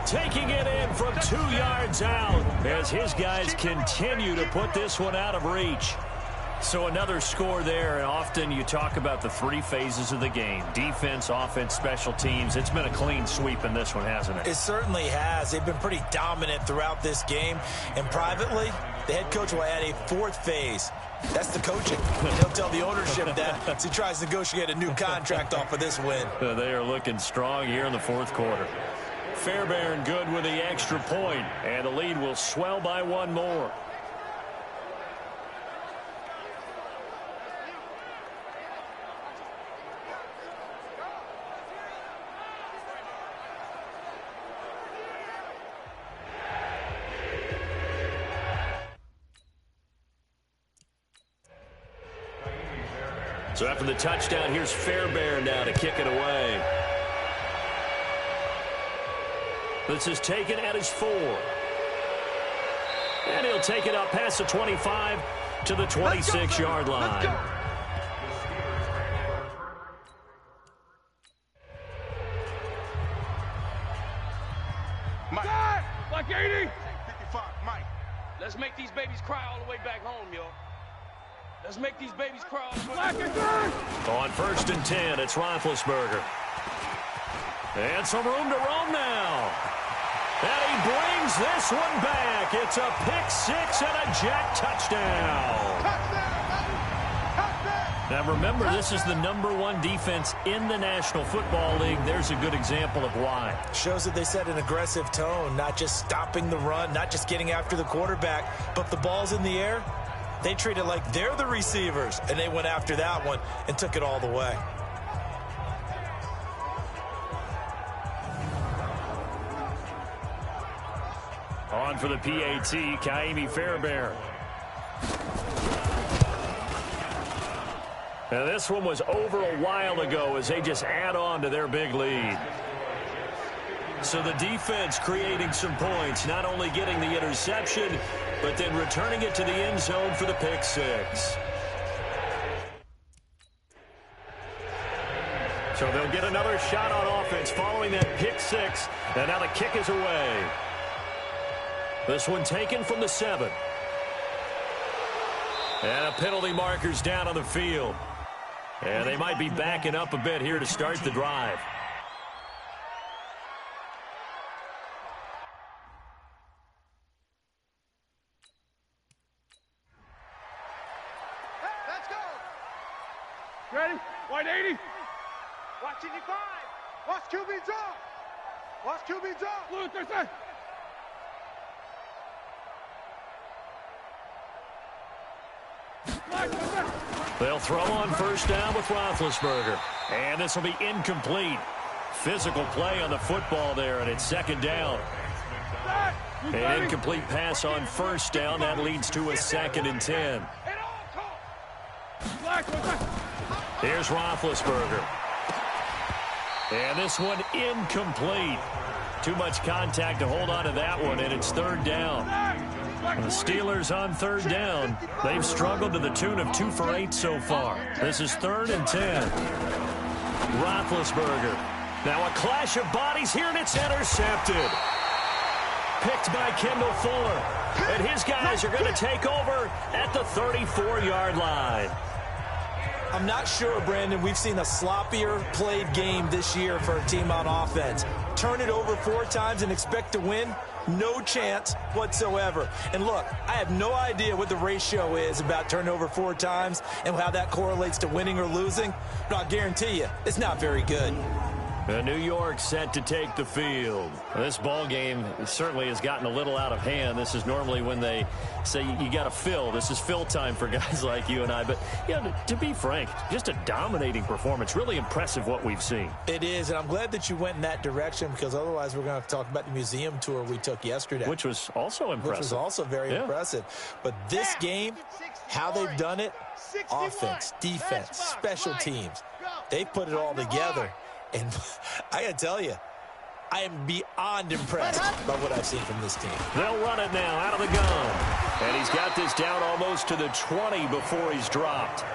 Taking it in from 2 yards out as his guys continue to put this one out of reach. So another score there, and often you talk about the 3 phases of the game. Defense, offense, special teams. It's been a clean sweep in this one, hasn't it? It certainly has. They've been pretty dominant throughout this game. And privately, the head coach will add a 4th phase. That's the coaching. He'll tell the ownership that as he tries to negotiate a new contract off of this win. They are looking strong here in the 4th quarter. Fairbairn good with the extra point, and the lead will swell by one more. So after the touchdown, here's Fairbairn now to kick it away. This is taken at his 4. And he'll take it up past the 25 to the 26-yard line. Mike. Like 80. 55, Mike. Let's make these babies cry all the way back home, yo. Let's make these babies cry all the way back home. On 1st and 10, it's Roethlisberger. And some room to roam now. And he brings this one back. It's a pick 6 and a jack touchdown. Now remember, this is the #1 defense in the National Football League. There's a good example of why. Shows that they set an aggressive tone, not just stopping the run, not just getting after the quarterback, but if the ball's in the air, they treat it like they're the receivers, and they went after that one and took it all the way. On for the PAT, Ka'imi Fairbairn. Now this one was over a while ago as they just add on to their big lead. So the defense creating some points, not only getting the interception, but then returning it to the end zone for the pick 6. So they'll get another shot on offense following that pick 6. And now the kick is away. This one taken from the 7. And a penalty marker's down on the field. And they might be backing up a bit here to start the drive. Let's go. Ready? White 80. Watch 85. Watch QB drop. Watch QB drop. Blue 30. They'll throw on 1st down with Roethlisberger. And this will be incomplete. Physical play on the football there, and it's 2nd down. An incomplete pass on 1st down. That leads to a 2nd and 10. Here's Roethlisberger. And this one incomplete. Too much contact to hold on to that one, and it's 3rd down. The Steelers on 3rd down. They've struggled to the tune of 2 for 8 so far. This is 3rd and 10. Roethlisberger. Now a clash of bodies here, and it's intercepted. Picked by Kendall Fuller. And his guys are going to take over at the 34-yard line. I'm not sure, Brandon, we've seen a sloppier played game this year for a team on offense. Turn it over 4 times and expect to win? No chance whatsoever. And look, I have no idea what the ratio is about turning over 4 times and how that correlates to winning or losing, but I'll guarantee you, it's not very good. New York set to take the field. This ball game certainly has gotten a little out of hand. This is normally when they say you got to fill. This is fill time for guys like you and I. But, yeah, to be frank, just a dominating performance. Really impressive what we've seen. It is, and I'm glad that you went in that direction because otherwise we're going to have to talk about the museum tour we took yesterday. Which was also impressive. Which was also very impressive. But this game, how they've done it, offense, defense, special teams, they've put it all together. And I got to tell you, I am beyond impressed by what I've seen from this team. They'll run it now out of the gun. And he's got this down almost to the 20 before he's dropped.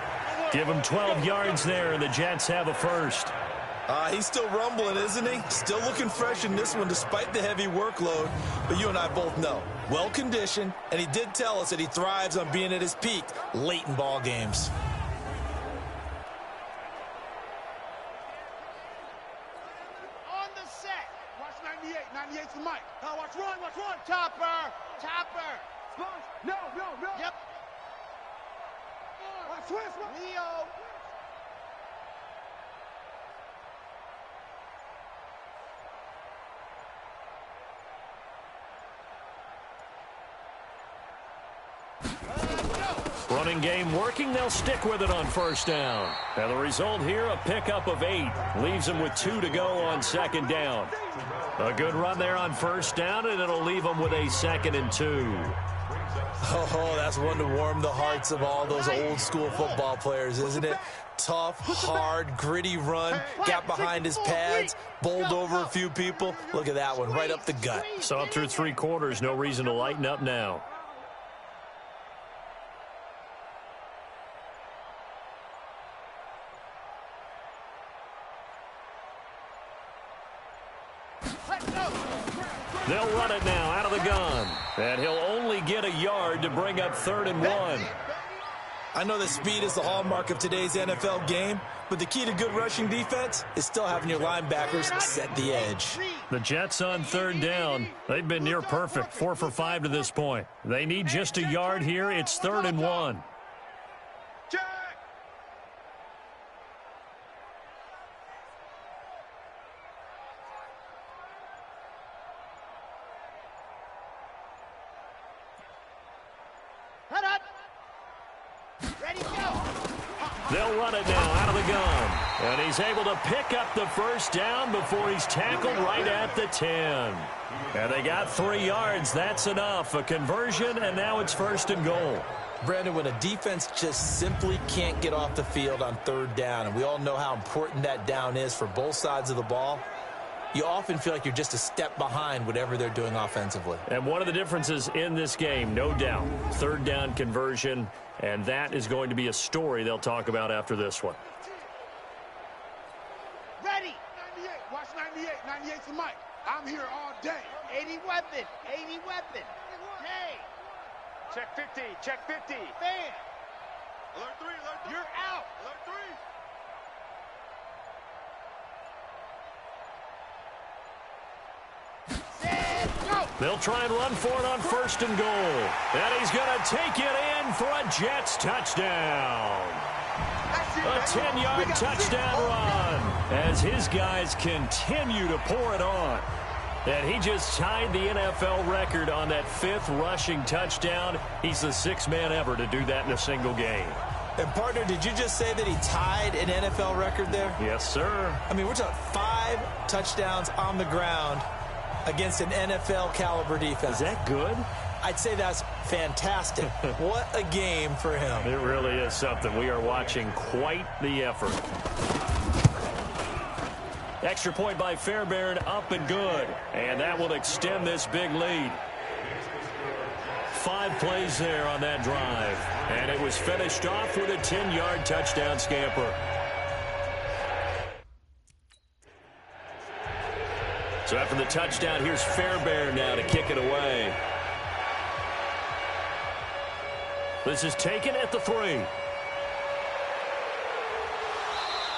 Give him 12 yards there, and the Jets have a first. He's still rumbling, isn't he? Still looking fresh in this one despite the heavy workload. But you and I both know, well-conditioned, and he did tell us that he thrives on being at his peak late in ball games. Mike. Now watch run. Topper. No. Yep. Watch twist. Leo. Running game working. They'll stick with it on first down. And the result here, a pickup of 8. Leaves them with 2 to go on second down. A good run there on first down, and it'll leave them with a 2nd and 2. Oh, that's one to warm the hearts of all those old school football players, isn't it? Tough, hard, gritty run, got behind his pads, bowled over a few people. Look at that one, right up the gut. So up through 3 quarters, no reason to lighten up now. They'll run it now out of the gun. And he'll only get a yard to bring up 3rd and 1. I know that speed is the hallmark of today's NFL game, but the key to good rushing defense is still having your linebackers set the edge. The Jets on 3rd down. They've been near perfect, 4 for 5 to this point. They need just a yard here. It's 3rd and 1. They'll run it now out of the gun. And he's able to pick up the first down before he's tackled right at the 10. And they got 3 yards. That's enough. A conversion, and now it's 1st and goal. Brandon, when a defense just simply can't get off the field on 3rd down, and we all know how important that down is for both sides of the ball, you often feel like you're just a step behind whatever they're doing offensively. And one of the differences in this game, no doubt, 3rd down conversion, and that is going to be a story they'll talk about after this one. Ready. 98. Watch 98. 98's the mic. I'm here all day. 80 weapon. 80 weapon. Hey. Check 50. Check 50. Fan. Alert 3. Alert 3. You're out. Alert 3. They'll try and run for it on 1st and goal. And he's going to take it in for a Jets touchdown. A 10-yard touchdown run as his guys continue to pour it on. And he just tied the NFL record on that 5th rushing touchdown. He's the 6th man ever to do that in a single game. And, partner, did you just say that he tied an NFL record there? Yes, sir. I mean, we're talking 5 touchdowns on the ground against an NFL-caliber defense. Is that good? I'd say that's fantastic. What a game for him. It really is something. We are watching quite the effort. Extra point by Fairbairn, up and good. And that will extend this big lead. 5 plays there on that drive. And it was finished off with a 10-yard touchdown scamper. So after the touchdown, here's Fairbairn now to kick it away. This is taken at the 3.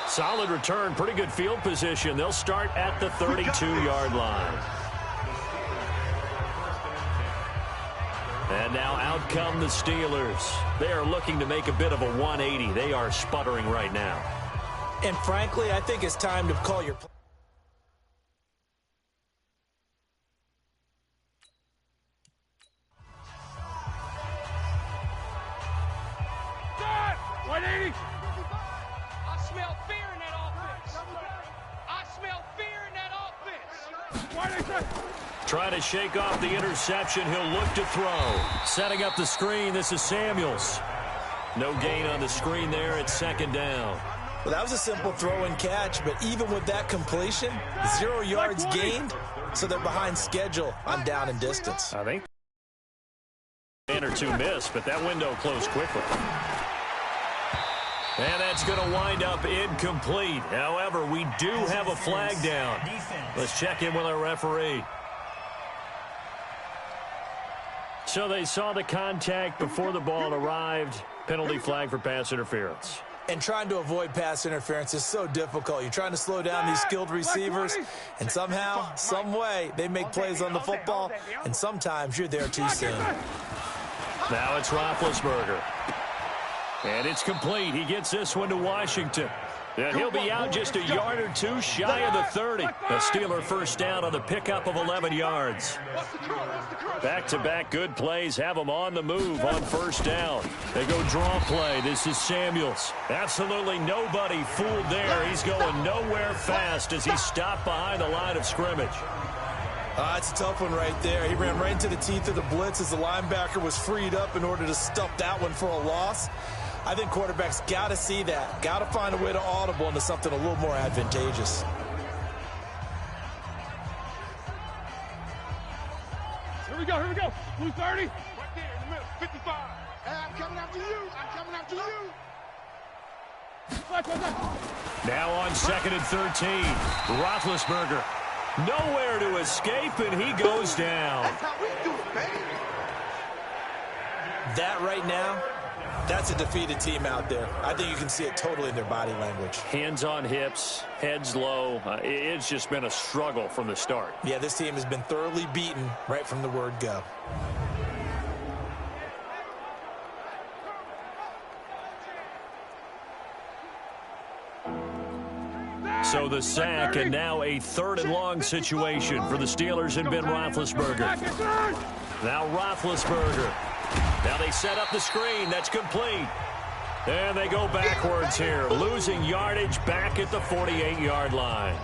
Solid return, pretty good field position. They'll start at the 32-yard line. And now out come the Steelers. They are looking to make a bit of a 180. They are sputtering right now. And frankly, I think it's time to call your play. Trying to shake off the interception. He'll look to throw. Setting up the screen. This is Samuels. No gain on the screen there. It's 2nd down. Well, that was a simple throw and catch, but even with that completion, 0 yards gained, so they're behind schedule on down and distance. I think one or 2 missed, but that window closed quickly. And that's going to wind up incomplete. However, we do have a flag down. Let's check in with our referee. So they saw the contact before the ball arrived. Penalty flag for pass interference. And trying to avoid pass interference is so difficult. You're trying to slow down these skilled receivers, and somehow, some way, they make plays on the football, and sometimes you're there too soon. Now it's Roethlisberger. And it's complete. He gets this one to Washington. And he'll be out just a yard or two shy of the 30. A Steeler first down on the pickup of 11 yards. Back-to-back good plays have them on the move on first down. They go draw play. This is Samuels. Absolutely nobody fooled there. He's going nowhere fast as he stopped behind the line of scrimmage. It's a tough one right there. He ran right into the teeth of the blitz as the linebacker was freed up in order to stuff that one for a loss. I think quarterbacks got to see that. Got to find a way to audible into something a little more advantageous. Here we go. Blue 30. Right there in the middle. 55. Hey, I'm coming after you. Now on 2nd and 13. Roethlisberger. Nowhere to escape, and he goes down. That's how we do it, baby. That right now, that's a defeated team out there. I think you can see it totally in their body language. Hands on hips, heads low. It's just been a struggle from the start. Yeah, this team has been thoroughly beaten right from the word go. So the sack, and now a 3rd and long situation for the Steelers and Ben Roethlisberger. Now Roethlisberger. Now they set up the screen. That's complete. And they go backwards here, losing yardage back at the 48-yard line.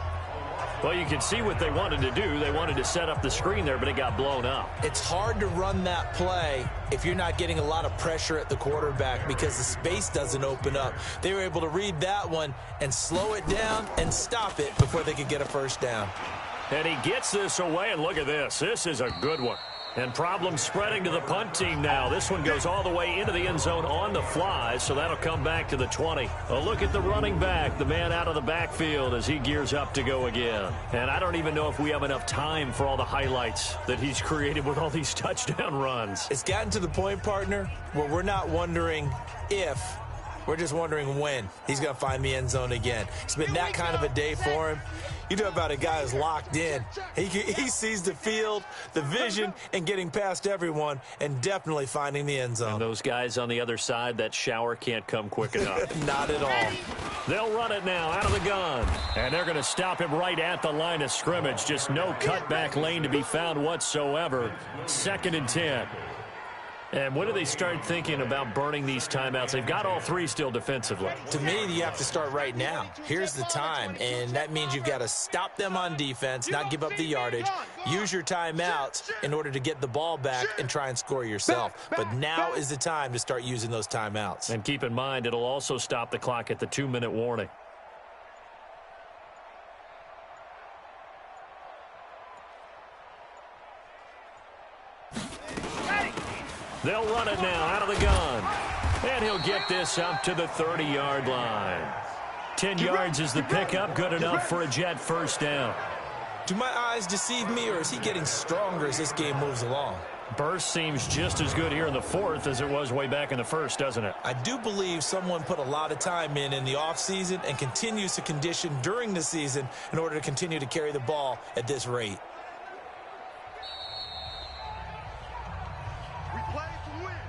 Well, you can see what they wanted to do. They wanted to set up the screen there, but it got blown up. It's hard to run that play if you're not getting a lot of pressure at the quarterback because the space doesn't open up. They were able to read that one and slow it down and stop it before they could get a first down. And he gets this away, and look at this. This is a good one. And problems spreading to the punt team now. This one goes all the way into the end zone on the fly, so that'll come back to the 20. A look at the running back, the man out of the backfield as he gears up to go again. And I don't even know if we have enough time for all the highlights that he's created with all these touchdown runs. It's gotten to the point, partner, where we're not wondering if, we're just wondering when he's going to find the end zone again. It's been that kind of a day for him. You talk about a guy who's locked in. He sees the field, the vision, and getting past everyone, and definitely finding the end zone. And those guys on the other side, that shower can't come quick enough. Not at all. They'll run it now out of the gun. And they're going to stop him right at the line of scrimmage. Just no cutback lane to be found whatsoever. 2nd and 10. And when do they start thinking about burning these timeouts? They've got all 3 still defensively. To me, you have to start right now. Here's the time, and that means you've got to stop them on defense, not give up the yardage, use your timeouts in order to get the ball back and try and score yourself. But now is the time to start using those timeouts. And keep in mind, it'll also stop the clock at the 2-minute warning. They'll run it now out of the gun. And he'll get this up to the 30-yard line. 10 yards is the pickup, good enough for a Jet first down. Do my eyes deceive me, or is he getting stronger as this game moves along? Burst seems just as good here in the 4th as it was way back in the 1st, doesn't it? I do believe someone put a lot of time in the offseason and continues to condition during the season in order to continue to carry the ball at this rate.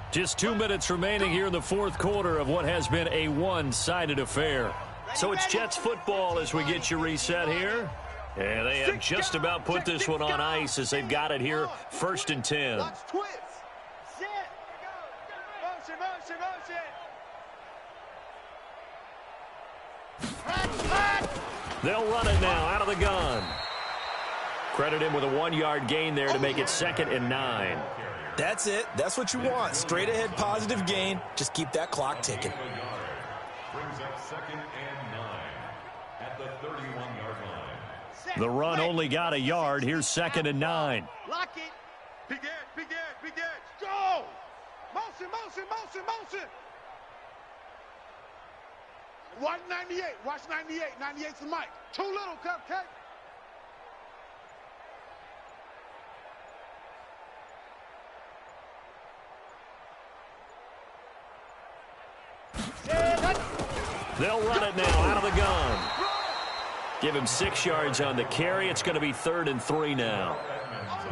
Just 2 minutes remaining here in the 4th quarter of what has been a one-sided affair. So it's Jets football as we get you reset here. And they have just about put this one on ice as they've got it here, 1st and 10. Watch twist. Sit. Motion. They'll run it now out of the gun. Credit him with a 1-yard gain there to make it 2nd and 9. That's it. That's what you want. Straight ahead positive gain. Just keep that clock ticking. Brings up 2nd and 9 at the 31-yard line. The run only got a yard. Here's 2nd and 9. Lock it. Big edge. Go. Motion. 198. Watch 98. 98's the mic. Too little, Cupcake. They'll run it now out of the gun. Give him 6 yards on the carry. It's going to be 3rd and 3 now.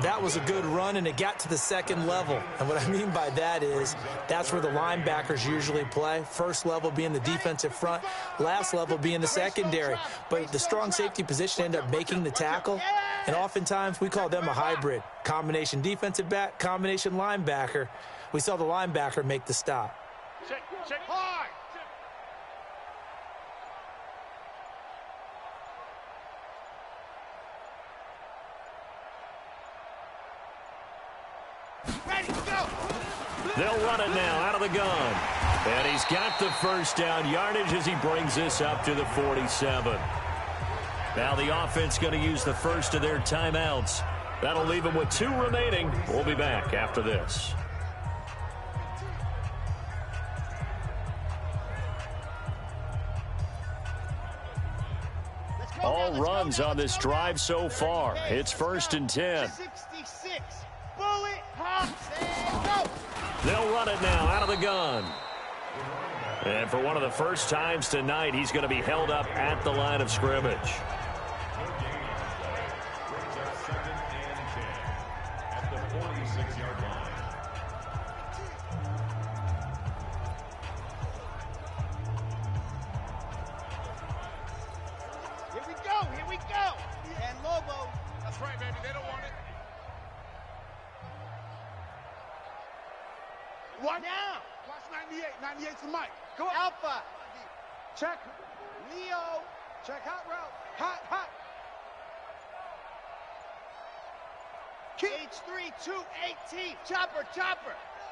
That was a good run, and it got to the second level. And what I mean by that is that's where the linebackers usually play. First level being the defensive front, last level being the secondary. But the strong safety position ended up making the tackle, and oftentimes we call them a hybrid. Combination defensive back, combination linebacker. We saw the linebacker make the stop. Check hard. Ready, go. They'll run it now out of the gun. And he's got the first down yardage as he brings this up to the 47. Now the offense going to use the first of their timeouts. That'll leave them with 2 remaining. We'll be back after this. All runs on this drive so far. It's 1st and 10. 66. Bullet, hops, and go. They'll run it now out of the gun. And for one of the first times tonight, he's going to be held up at the line of scrimmage. Brings up 2nd and 10 at the 46-yard line. Here we go. And Lobo. That's right, baby. They don't want it. What? Now. Watch 98. 98's the mic. Go Alpha. Check. Leo. Check hot route. Hot. H3, 218. Chopper.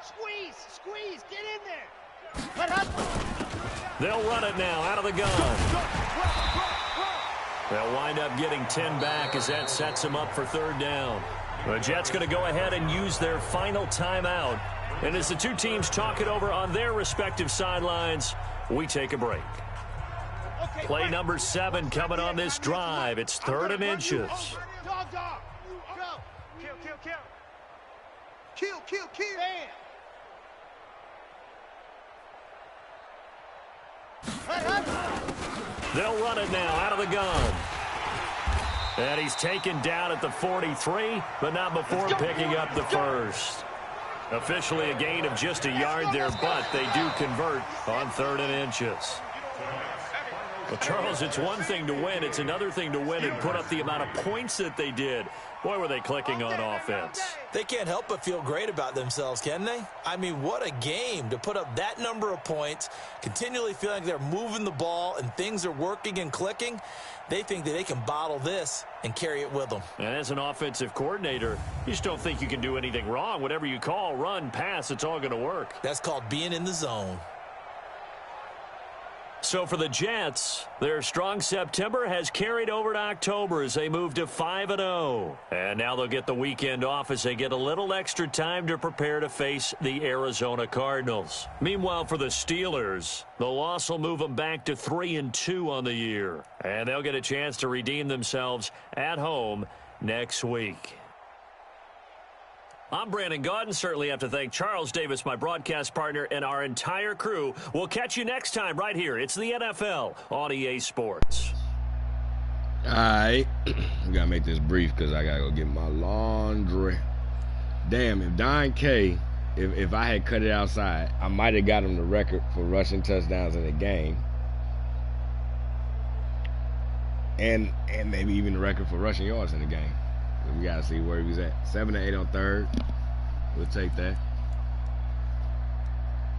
Squeeze. Get in there. But up. They'll run it now out of the gun. They'll wind up getting 10 back as that sets them up for 3rd down. The Jets going to go ahead and use their final timeout. And as the 2 teams talk it over on their respective sidelines, we take a break. Play number 7 coming on this drive. It's 3rd and inches. Dog. Go. Kill. Bam. They'll run it now out of the gun. And he's taken down at the 43, but not before picking up the first. Officially a gain of just a yard there, but they do convert on 3rd and inches. Well, Charles, it's one thing to win. It's another thing to win and put up the amount of points that they did. Boy, were they clicking on offense. They can't help but feel great about themselves, can they? I mean, what a game to put up that number of points, continually feeling like they're moving the ball and things are working and clicking. They think that they can bottle this and carry it with them. And as an offensive coordinator, you just don't think you can do anything wrong. Whatever you call, run, pass, it's all going to work. That's called being in the zone. So for the Jets, their strong September has carried over to October as they move to 5-0. And now they'll get the weekend off as they get a little extra time to prepare to face the Arizona Cardinals. Meanwhile, for the Steelers, the loss will move them back to 3-2 on the year. And they'll get a chance to redeem themselves at home next week. I'm Brandon Gaudin. Certainly have to thank Charles Davis, my broadcast partner, and our entire crew. We'll catch you next time right here. It's the NFL on EA Sports. All right. We got to make this brief because I got to go get my laundry. Damn, if Don K, if I had cut it outside, I might have got him the record for rushing touchdowns in the game. And maybe even the record for rushing yards in the game. We got to see where he was at. 7-8 on 3rd. We'll take that.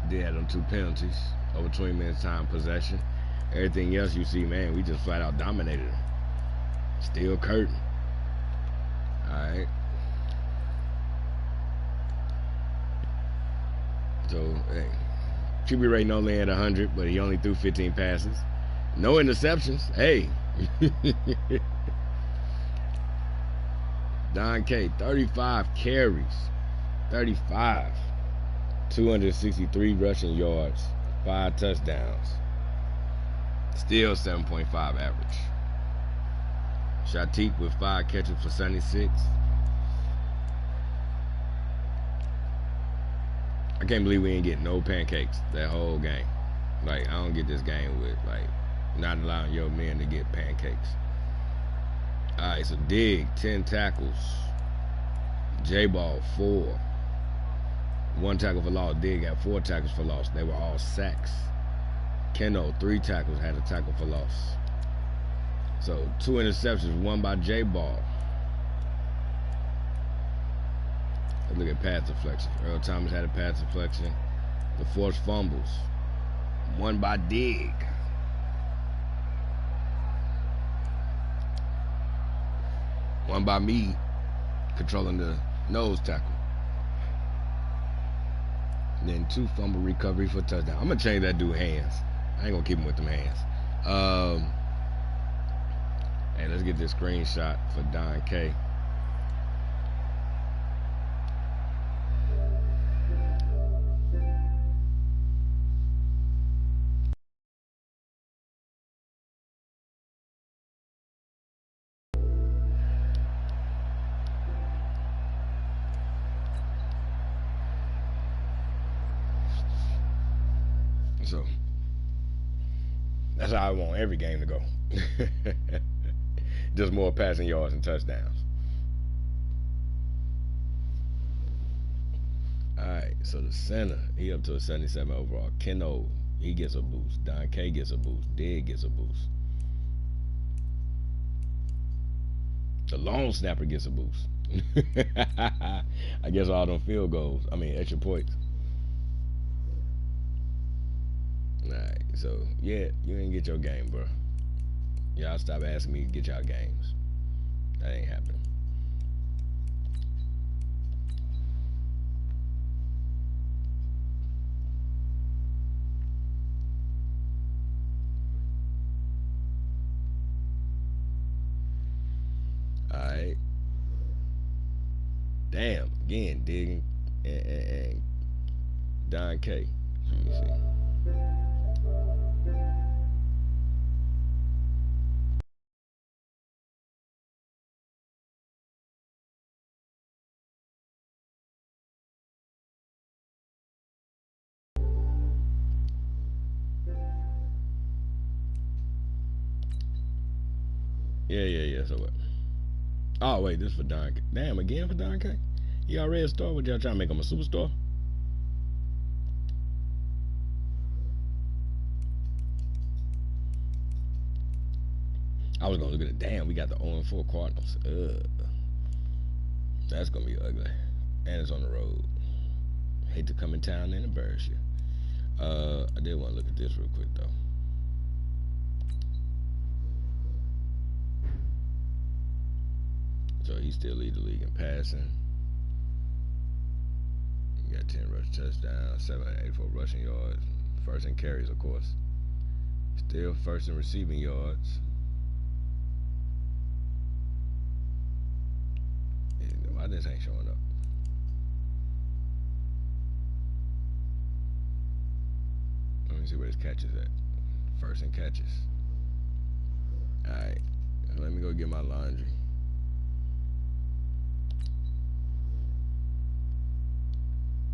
Did have them 2 penalties. Over 20 minutes time possession. Everything else you see, man, we just flat out dominated them. Still curtain. All right. So, hey. QB rating only at 100, but he only threw 15 passes. No interceptions. Hey. Don K, 35 carries, 35, 263 rushing yards, 5 touchdowns, still 7.5 average. Shatik with 5 catches for 76. I can't believe we ain't getting no pancakes that whole game. Like, I don't get this game with, like, not allowing your men to get pancakes. All right, so Dig, 10 tackles. J-Ball, 4. 1 tackle for loss. Dig had 4 tackles for loss. They were all sacks. Keno, 3 tackles, had a tackle for loss. So 2 interceptions, 1 by J-Ball. Let's look at pass deflection. Earl Thomas had a pass deflection. The forced fumbles, 1 by Dig. One by me, controlling the nose tackle. And then 2 fumble recovery for touchdown. I'm gonna change that dude hands. I ain't gonna keep him with them hands. Hey, let's get this screenshot for Don K. So that's how I want every game to go. Just more passing yards and touchdowns. Alright, so the center, he up to a 77 overall. Keno, he gets a boost. Don K gets a boost. Dig gets a boost. The long snapper gets a boost. I guess all them field goals, extra points. Alright, so yeah, you didn't get your game, bro. Y'all stop asking me to get y'all games. That ain't happening. Alright. Damn, again, digging and Don K. Let me see. Yeah, so what? Oh, wait, this is for Don K. Damn, again for Don K? He already a star? What y'all trying to make him a superstar? I was gonna look at it. Damn, we got the 0-4 Cardinals. That's gonna be ugly. And it's on the road. Hate to come in town and embarrass you. I did want to look at this real quick though. So he still lead the league in passing. He got 10 rush touchdowns, 784 rushing yards, first in carries, of course. Still first in receiving yards. Why this ain't showing up? Let me see where his catches at. First in catches. Alright, let me go get my laundry.